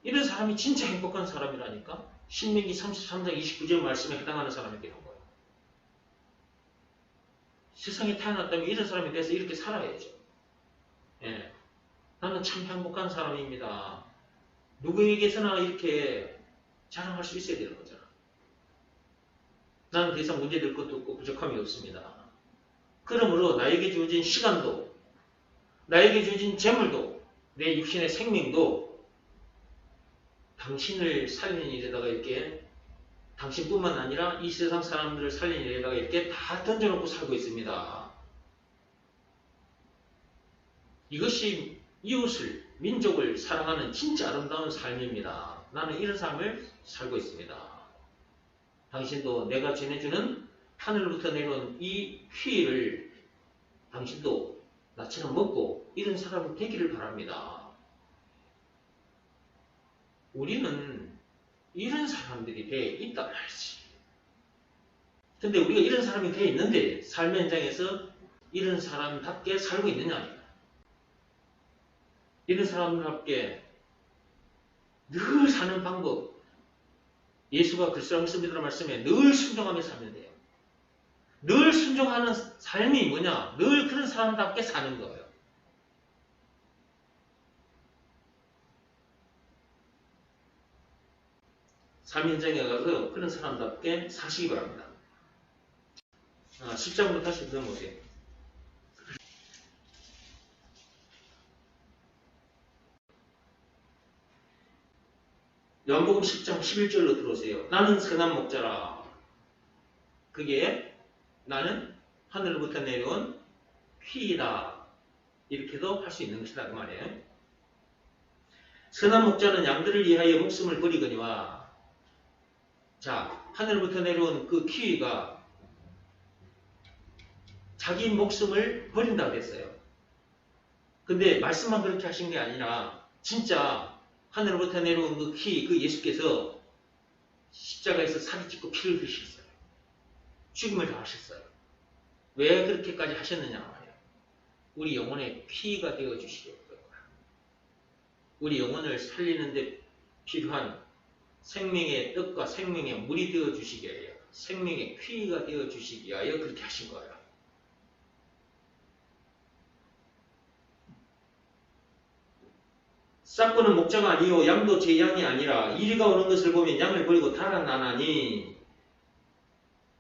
이런 사람이 진짜 행복한 사람이라니까. 신명기 33장 29절 말씀에 해당하는 사람이 되는 거예요. 세상에 태어났다면 이런 사람이 돼서 이렇게 살아야죠. 예. 나는 참 행복한 사람입니다. 누구에게서나 이렇게 자랑할 수 있어야 되는 거잖아. 나는 더 이상 문제될 것도 없고 부족함이 없습니다. 그러므로 나에게 주어진 시간도, 나에게 주어진 재물도, 내 육신의 생명도 당신을 살리는 일에다가 이렇게, 당신뿐만 아니라 이 세상 사람들을 살리는 일에다가 이렇게 다 던져놓고 살고 있습니다. 이것이 이웃을, 민족을 사랑하는 진짜 아름다운 삶입니다. 나는 이런 삶을 살고 있습니다. 당신도 내가 전해주는 하늘로부터 내려온 이 퀴를 당신도 나처럼 먹고 이런 사람이 되기를 바랍니다. 우리는 이런 사람들이 돼 있단 말이지. 근데 우리가 이런 사람이 돼 있는데 삶 현장에서 이런 사람답게 살고 있느냐? 이런 사람답게 늘 사는 방법, 예수가 그리스도라는 것을 믿으라 말씀에 늘 순종하며 살면 돼요. 늘 순종하는 삶이 뭐냐? 늘 그런 사람답게 사는 거예요. 삶 현장에 가서 그런 사람답게 사시기 바랍니다. 10장부터 다시 들어보세요. 요한복음 10장 11절로 들어오세요. 나는 선한 목자라. 그게 나는 하늘로부터 내려온 퀴이다. 이렇게도 할 수 있는 것이다 그 말이에요. 선한 목자는 양들을 위하여 목숨을 버리거니와. 자, 하늘부터 내려온 그 퀴가 자기 목숨을 버린다고 했어요. 근데 말씀만 그렇게 하신 게 아니라 진짜 하늘부터 내려온 그 퀴, 그 예수께서 십자가에서 살이 찢고 피를 흘리셨어요. 죽음을 당하셨어요. 왜 그렇게까지 하셨느냐 말이에요. 우리 영혼의 피가 되어 주시려고. 우리 영혼을 살리는 데 필요한 생명의 떡과 생명의 물이 되어 주시기 위하여, 생명의 피가 되어 주시기 위하여 그렇게 하신 거예요. 싹고는 목자가 아니요 양도 제 양이 아니라 이리가 오는 것을 보면 양을 버리고 달아나나니,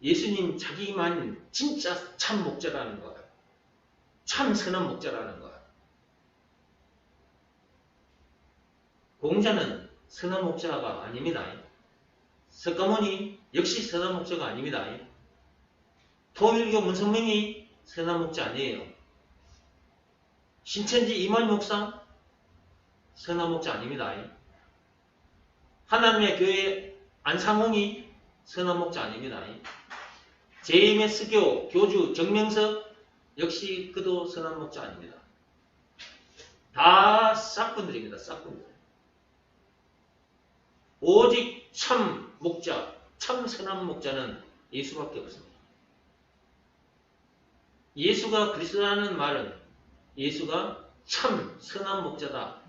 예수님 자기만 진짜 참 목자라는 거예요. 참 선한 목자라는 거예요. 공자는 선한 목자가 아닙니다. 석가모니 역시 선한 목자가 아닙니다. 통일교 문성명이 선한 목자 아니에요. 신천지 이만 목사 선한 목자 아닙니다. 하나님의 교회 안상홍이 선한 목자 아닙니다. JMS교 교주 정명석 역시 그도 선한 목자 아닙니다. 다 싹분들입니다. 싹분들. 오직 참 목자, 참 선한 목자는 예수밖에 없습니다. 예수가 그리스도라는 말은 예수가 참 선한 목자다,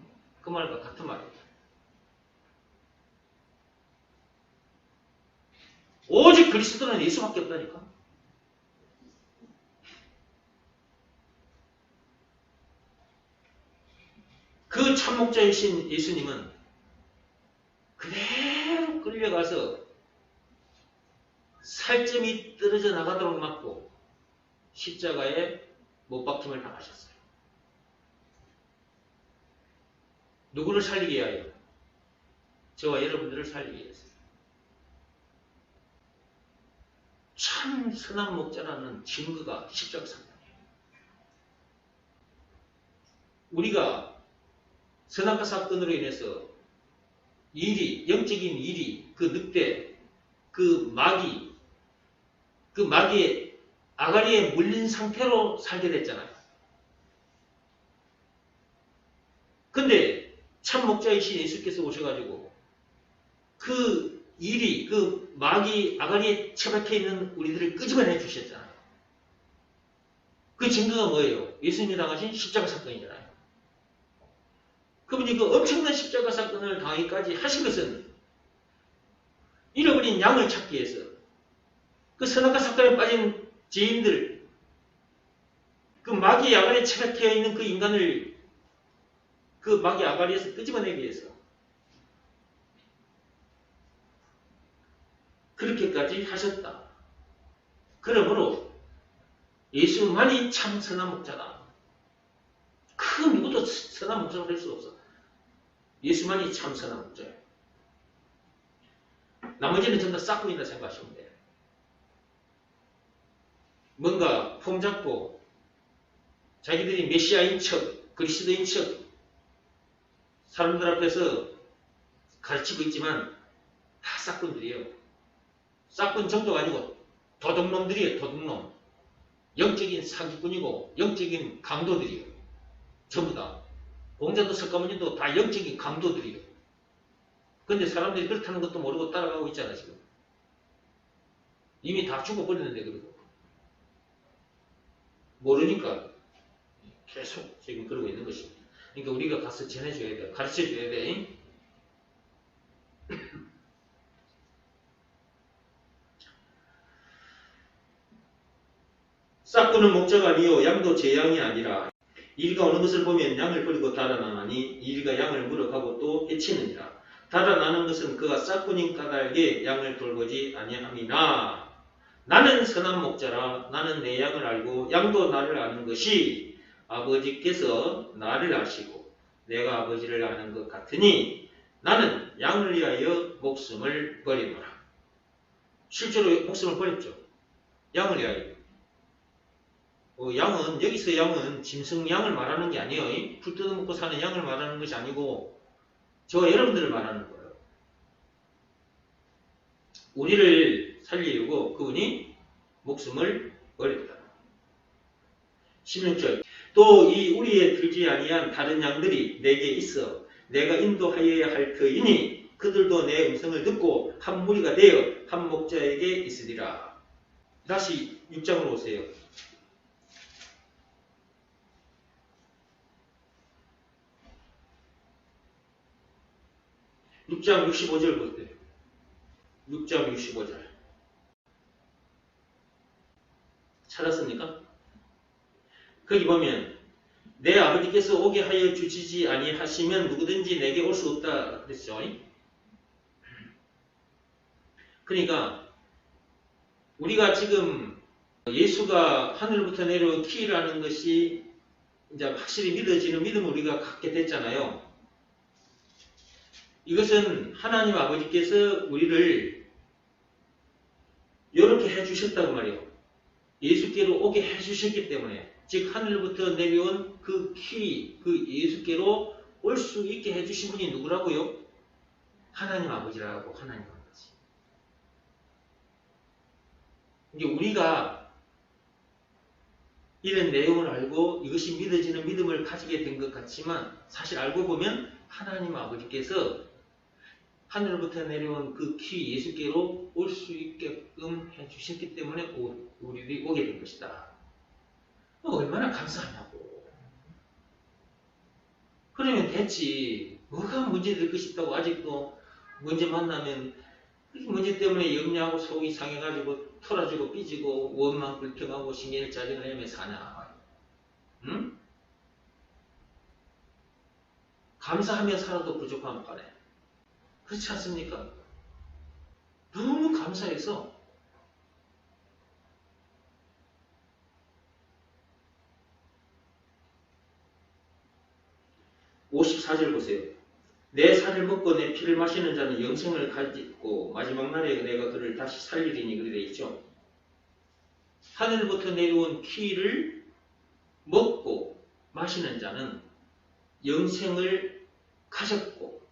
그 말과 같은 말입니다. 오직 그리스도는 예수밖에 없다니까. 그 참 목자이신 예수님은 그대로 끌려가서 살점이 떨어져 나가도록 막고 십자가에 못 박힘을 당하셨어요. 누구를 살리기 위하여? 저와 여러분들을 살리기 위해서. 참 선한 목자라는 증거가 십자가 사건이에요. 우리가 선악과 사건으로 인해서 일이, 영적인 일이, 그 늑대, 그 마귀의 아가리에 물린 상태로 살게 됐잖아요. 근데 참 목자이신 예수께서 오셔가지고 그 일이, 그 마귀 아가리에 처박혀 있는 우리들을 끄집어내 주셨잖아요. 그 증거가 뭐예요? 예수님이 당하신 십자가 사건이잖아요. 그분이 그 엄청난 십자가 사건을 당하기까지 하신 것은 잃어버린 양을 찾기 위해서, 그 선악과 사건에 빠진 죄인들, 그 마귀 아가리에 처박혀 있는 그 인간을 그 마귀 아가리에서 끄집어내기 위해서 그렇게까지 하셨다. 그러므로 예수만이 참 선한 목자다. 그 누구도 선한 목자가 될 수 없어. 예수만이 참 선한 목자예요. 나머지는 전부 다 싹군이다 생각하시면 돼요. 뭔가 폼 잡고 자기들이 메시아인 척, 그리스도인 척 사람들 앞에서 가르치고 있지만 다 싹군들이에요. 싹군 정도가 아니고 도둑놈들이에요. 도둑놈. 영적인 사기꾼이고 영적인 강도들이에요. 전부 다. 공자도 석가모니도 다 영적인 강도들이에요. 근데 사람들이 그렇다는 것도 모르고 따라가고 있잖아 지금. 이미 다 죽어버렸는데 그리고 모르니까 계속 지금 그러고 있는 것입니다. 그러니까 우리가 가서 전해줘야 돼. 가르쳐줘야 돼. 싹군은 목자가 아니요 양도 제 양이 아니라 이리가 오는 것을 보면 양을 버리고 달아나나니 이리가 양을 물어가고 또 해치느니라. 달아나는 것은 그가 싹군인 까닭에 양을 돌보지 아니함이나 나는 선한 목자라. 나는 내 양을 알고 양도 나를 아는 것이 아버지께서 나를 아시고 내가 아버지를 아는 것 같으니 나는 양을 위하여 목숨을 버리노라. 실제로 목숨을 버렸죠. 양을 위하여. 양은, 여기서 양은 짐승양을 말하는 게 아니에요. 풀 뜯어먹고 사는 양을 말하는 것이 아니고 저와 여러분들을 말하는 거예요. 우리를 살리려고 그분이 목숨을 버렸다. 16절. 또 이 우리의 들지 아니한 다른 양들이 내게 있어 내가 인도하여야 할 터이니 그들도 내 음성을 듣고 한 무리가 되어 한 목자에게 있으리라. 다시 6장으로 오세요. 6장 65절 보세요. 6장 65절. 찾았습니까? 거기 보면 내 아버지께서 오게 하여 주시지 아니하시면 누구든지 내게 올 수 없다 그랬죠. 그러니까 우리가 지금 예수가 하늘부터 내려온 키라는 것이 이제 확실히 믿어지는 믿음을 우리가 갖게 됐잖아요. 이것은 하나님 아버지께서 우리를 이렇게 해주셨다고 말이에요. 예수께로 오게 해주셨기 때문에, 즉 하늘부터 내려온 그 키, 그 예수께로 올 수 있게 해주신 분이 누구라고요? 하나님 아버지라고 하나님 아버지. 이게 우리가 이런 내용을 알고 이것이 믿어지는 믿음을 가지게 된 것 같지만 사실 알고 보면 하나님 아버지께서 하늘부터 내려온 그 키 예수께로 올 수 있게끔 해주셨기 때문에 우리들이 오게 된 것이다. 얼마나 감사하냐고. 그러면 됐지. 뭐가 문제될 것이 있다고 아직도 문제 만나면 문제 때문에 염려하고 속이 상해가지고 토라지고 삐지고 원망 불평하고 신경을 짜증을 내며 사냐. 응? 감사하며 살아도 부족한 판에. 그렇지 않습니까? 너무 감사해서 54절 보세요. 내 살을 먹고 내 피를 마시는 자는 영생을 가지고 마지막 날에 내가 그를 다시 살리리니 그렇게 되어 있죠. 하늘부터 내려온 피를 먹고 마시는 자는 영생을 가졌고,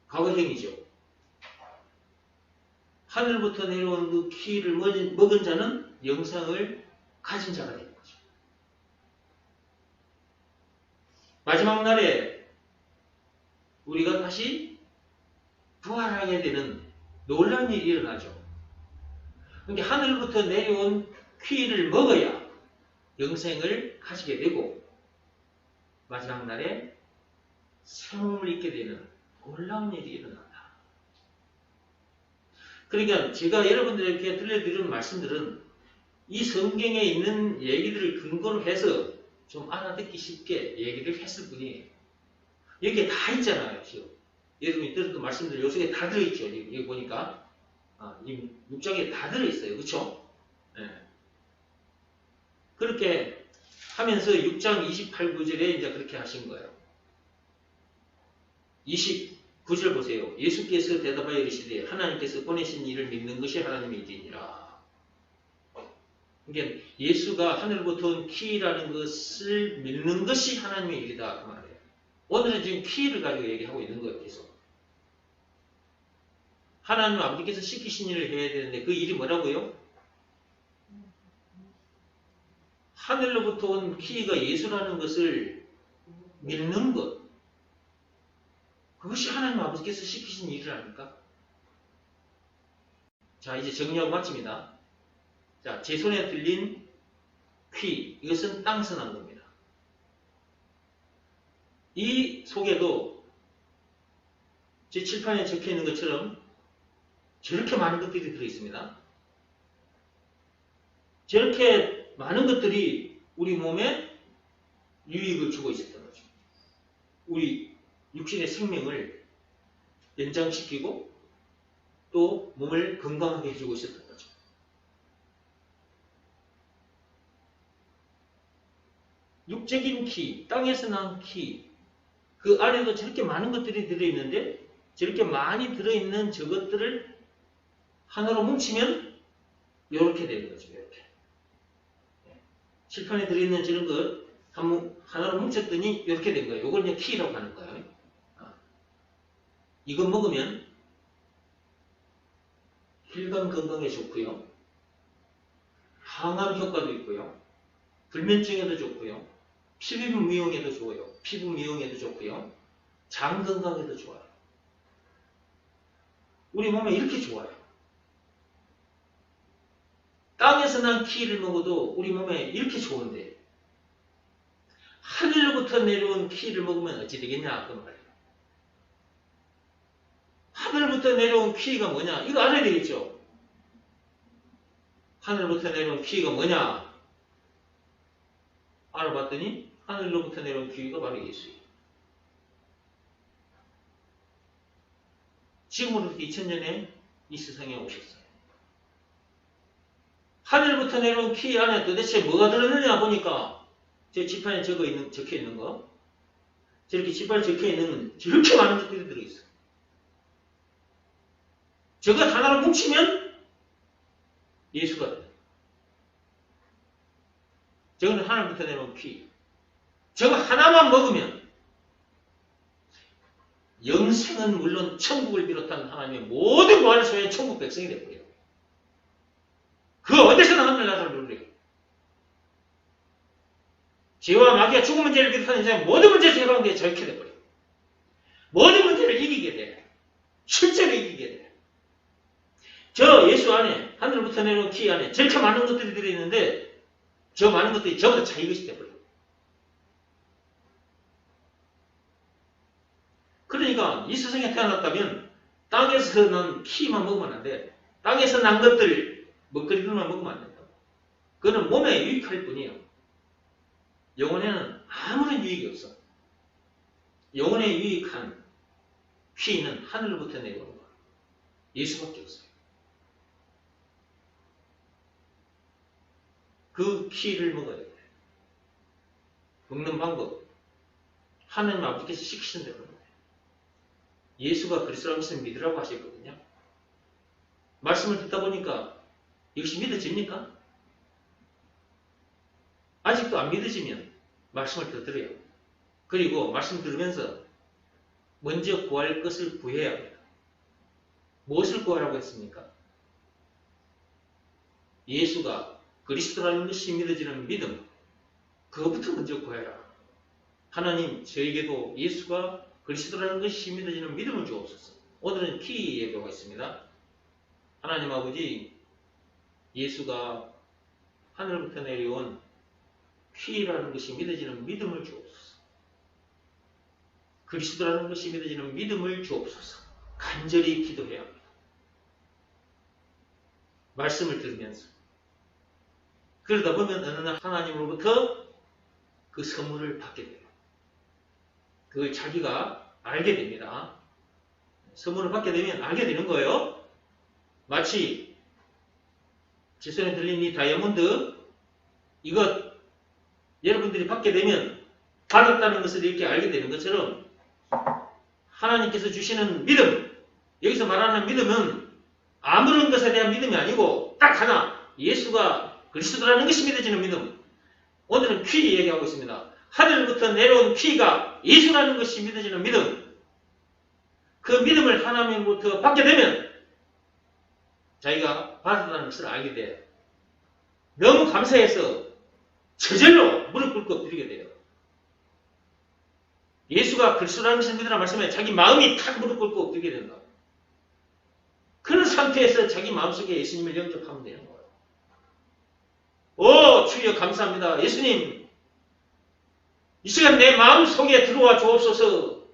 과거형이죠. 하늘부터 내려온 그 피를 먹은 자는 영생을 가진 자가 되는 거죠. 마지막 날에 우리가 다시 부활하게 되는 놀라운 일이 일어나죠. 그러니까 하늘부터 내려온 피를 먹어야 영생을 가지게 되고 마지막 날에 새 몸을 입게 되는 놀라운 일이 일어난다. 그러니까 제가 여러분들에게 들려드리는 말씀들은 이 성경에 있는 얘기들을 근거로 해서 좀 알아듣기 쉽게 얘기를 했을 뿐이에요. 여기에 다 있잖아요. 지금 여러분이 들었던 말씀들 요 속에 다 들어있죠. 여기 보니까 이 6장에 다 들어있어요. 그렇죠? 네. 그렇게 하면서 6장 28, 9절에 이제 그렇게 하신 거예요. 29절 보세요. 예수께서 대답하여 이르시되 하나님께서 보내신 이를 믿는 것이 하나님의 일이니라. 그러니까 예수가 하늘부터 온 키라는 것을 믿는 것이 하나님의 일이다. 그 말이에요. 오늘은 지금 키를 가지고 얘기하고 있는 거예요. 계속. 하나님 아버지께서 시키신 일을 해야 되는데 그 일이 뭐라고요? 하늘로부터 온 키가 예수라는 것을 믿는 것. 그것이 하나님 아버지께서 시키신 일이라니까. 자, 이제 정리하고 마칩니다. 자, 제 손에 들린 퀴, 이것은 땅에서 난 겁니다. 이 속에도 제 칠판에 적혀 있는 것처럼 저렇게 많은 것들이 들어있습니다. 저렇게 많은 것들이 우리 몸에 유익을 주고 있었던 거죠. 우리 육신의 생명을 연장시키고 또 몸을 건강하게 해주고 있었던 거죠. 육적인 키, 땅에서 난 키, 그 안에도 저렇게 많은 것들이 들어있는데 저렇게 많이 들어있는 저것들을 하나로 뭉치면 이렇게 되는 거죠. 이렇게. 칠판에 들어있는 저런 것 하나로 뭉쳤더니 이렇게 된 거예요. 이걸 그냥 키라고 하는 거예요. 이거 먹으면 혈관 건강에 좋고요. 항암 효과도 있고요. 불면증에도 좋고요. 피부 미용에도 좋아요. 피부 미용에도 좋고요. 장 건강에도 좋아요. 우리 몸에 이렇게 좋아요. 땅에서 난 키를 먹어도 우리 몸에 이렇게 좋은데 하늘로부터 내려온 키를 먹으면 어찌 되겠냐 그 말이에요. 하늘부터 내려온 키가 뭐냐? 이거 알아야 되겠죠? 하늘부터 내려온 키가 뭐냐? 알아봤더니 하늘로부터 내려온 키가 바로 예수예요. 지금으로부터 2000년에 이 세상에 오셨어요. 하늘부터 내려온 키 안에 도대체 뭐가 들었느냐 보니까 제 지판에 적혀 있는 거 저렇게 지판에 적혀 있는 저렇게 많은 것들이 들어있어요. 저거 하나로 뭉치면 예수가 돼요. 저거는 하늘부터 내려온 키. 저거 하나만 먹으면 영생은 물론 천국을 비롯한 하나님의 모든 무한의 소유의 천국 백성이 되고요. 그 어디서나 하늘나라를 누려요. 죄와 마귀와 죽은 문제를 비롯한 인생의 모든 문제에서 해방되어 저렇게 돼버려요. 모든 문제를 이기게 돼요. 실제로 이기게 돼요. 저 예수 안에 하늘부터 내려온 키 안에 저렇게 많은 것들이 들어있는데 저 많은 것들이 전부 다 자기 것이 돼버려요. 그러니까 이 세상에 태어났다면 땅에서 난 키만 먹으면 안 돼. 땅에서 난 것들 먹거리들만 먹으면 안 된다. 그거는 몸에 유익할 뿐이에요. 영혼에는 아무런 유익이 없어. 영혼에 유익한 키는 하늘로부터 내려오는 거야. 예수밖에 없어요. 그 키를 먹어야 돼. 먹는 방법 하나님 아버지께서 시키신 대로 예수가 그리스도라는 것을 믿으라고 하셨거든요. 말씀을 듣다 보니까 이것이 믿어집니까? 아직도 안 믿어지면 말씀을 더 들어요. 그리고 말씀 들으면서 먼저 구할 것을 구해야 합니다. 무엇을 구하라고 했습니까? 예수가 그리스도라는 것이 믿어지는 믿음, 그것부터 먼저 구해라. 하나님, 저에게도 예수가 그리스도라는 것이 믿어지는 믿음을 주옵소서. 오늘은 키 예배가 있습니다. 하나님 아버지, 예수가 하늘부터 내려온 키라는 것이 믿어지는 믿음을 주옵소서. 그리스도라는 것이 믿어지는 믿음을 주옵소서. 간절히 기도해야 합니다. 말씀을 들으면서. 그러다 보면 어느 날 하나님으로부터 그 선물을 받게 돼요. 그걸 자기가 알게 됩니다. 선물을 받게 되면 알게 되는 거예요. 마치 제 손에 들린 이 다이아몬드, 이것 여러분들이 받게 되면 받았다는 것을 이렇게 알게 되는 것처럼 하나님께서 주시는 믿음, 여기서 말하는 믿음은 아무런 것에 대한 믿음이 아니고 딱 하나, 예수가 그리스도라는 것이 믿어지는 믿음. 오늘은 퀴 얘기하고 있습니다. 하늘부터 내려온 퀴가 예수라는 것이 믿어지는 믿음. 그 믿음을 하나님으로부터 받게 되면 자기가 받았다는 것을 알게 돼요. 너무 감사해서 저절로 무릎 꿇고 드리게 돼요. 예수가 그리스도라는 것을 믿으라 말씀에 자기 마음이 탁 무릎 꿇고 드리게 된다. 그런 상태에서 자기 마음속에 예수님을 영접하면 되는 거예요. 오, 주여 감사합니다. 예수님, 이 시간 내 마음속에 들어와 주옵소서.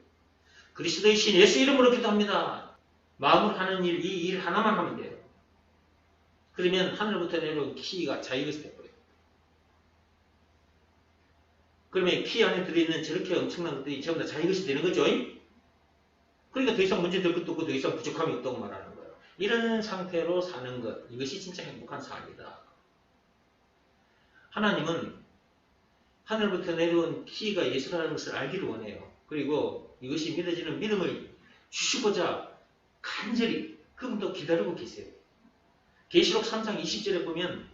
그리스도의 신 예수 이름으로 기도합니다. 마음으로 하는 일, 이 일 하나만 하면 돼요. 그러면 하늘부터 내려온 키가 자기 것이 되어버려요. 그러면 키 안에 들어있는 저렇게 엄청난 것들이 전부 다 자기 것이 되는 거죠. 그러니까 더 이상 문제 될 것도 없고 더 이상 부족함이 없다고 말하는 거예요. 이런 상태로 사는 것, 이것이 진짜 행복한 삶이다. 하나님은 하늘부터 내려온 키가 예수라는 것을 알기를 원해요. 그리고 이것이 믿어지는 믿음을 주시고자 간절히 그분도 기다리고 계세요. 계시록 3장 20절에 보면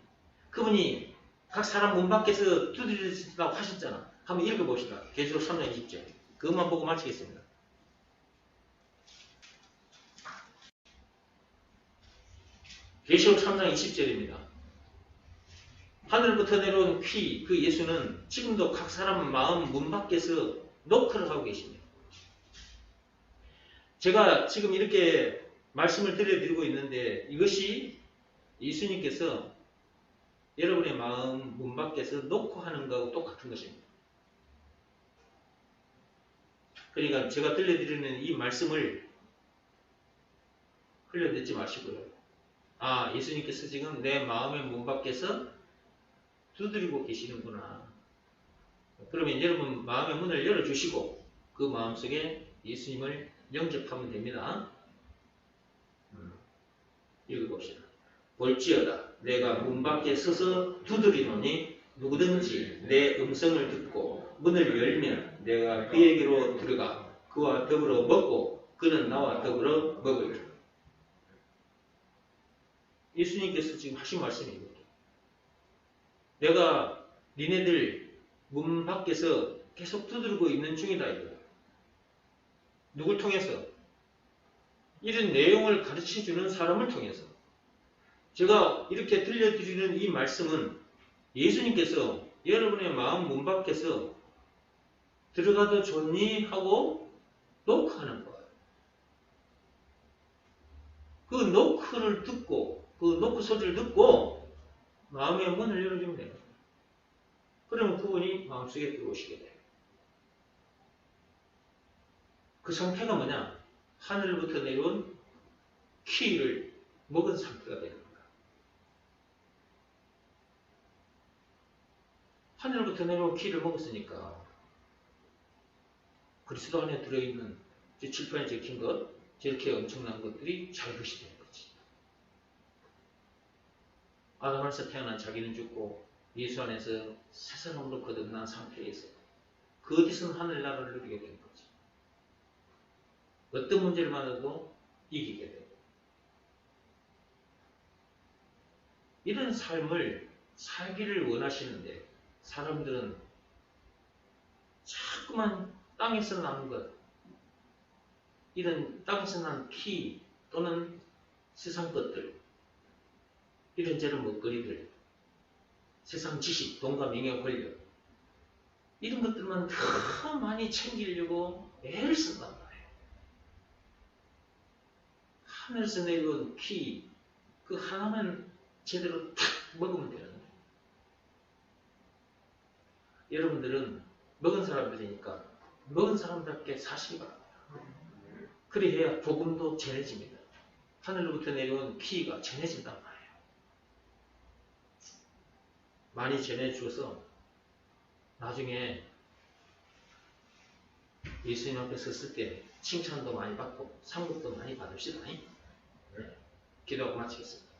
그분이 각 사람 문 밖에서 두드리신다고 하셨잖아. 한번 읽어봅시다. 계시록 3장 20절. 그것만 보고 마치겠습니다. 계시록 3장 20절입니다. 하늘부터 내려온 퀴, 그 예수는 지금도 각 사람 마음 문 밖에서 노크를 하고 계십니다. 제가 지금 이렇게 말씀을 들려드리고 있는데 이것이 예수님께서 여러분의 마음 문 밖에서 노크하는 거하고 똑같은 것입니다. 그러니까 제가 들려드리는 이 말씀을 흘려듣지 마시고요. 아, 예수님께서 지금 내 마음의 문 밖에서 두드리고 계시는구나. 그러면 여러분 마음의 문을 열어주시고 그 마음속에 예수님을 영접하면 됩니다. 읽어봅시다. 볼지어다 내가 문 밖에 서서 두드리노니 누구든지 내 음성을 듣고 문을 열면 내가 그에게로 들어가 그와 더불어 먹고 그는 나와 더불어 먹으리라. 예수님께서 지금 하신 말씀입니다. 내가 니네들 문 밖에서 계속 두드리고 있는 중이다 이거야. 누굴 통해서? 이런 내용을 가르쳐주는 사람을 통해서. 제가 이렇게 들려드리는 이 말씀은 예수님께서 여러분의 마음 문 밖에서 들어가도 좋니? 하고 노크하는 거예요. 그 노크를 듣고 그 노크 소리를 듣고 마음의 문을 열어주면 돼요. 그러면 그분이 마음속에 들어오시게 돼요. 그 상태가 뭐냐? 하늘부터 내려온 키를 먹은 상태가 되는 거예요. 하늘부터 내려온 키를 먹었으니까 그리스도 안에 들어있는 칠판에 적힌 것, 저렇게 엄청난 것들이 자유것이 되는 거지. 아담에서 태어난 자기는 죽고 예수 안에서 새 사람으로 거듭난 상태에서 거기서 하늘나라를 누리게 된 거지. 어떤 문제를 만나도 이기게 되고 이런 삶을 살기를 원하시는데 사람들은 자꾸만 땅에서 나는 것, 이런 땅에서 난 키 또는 세상 것들, 이런저런 먹거리들, 세상 지식, 돈과 명예, 권력, 이런 것들만 더 많이 챙기려고 애를 쓴단 말이에요. 하늘에서 내려온 키, 그 하나만 제대로 탁 먹으면 되는데 여러분들은 먹은 사람들이니까 먹은 사람답게 사시기 바랍니다. 그래야 복음도 전해집니다. 하늘로부터 내려온 피가 전해진단 말이에요. 많이 전해주어서 나중에 예수님 앞에 섰을 때 칭찬도 많이 받고 상급도 많이 받읍시다. 네. 기도하고 마치겠습니다.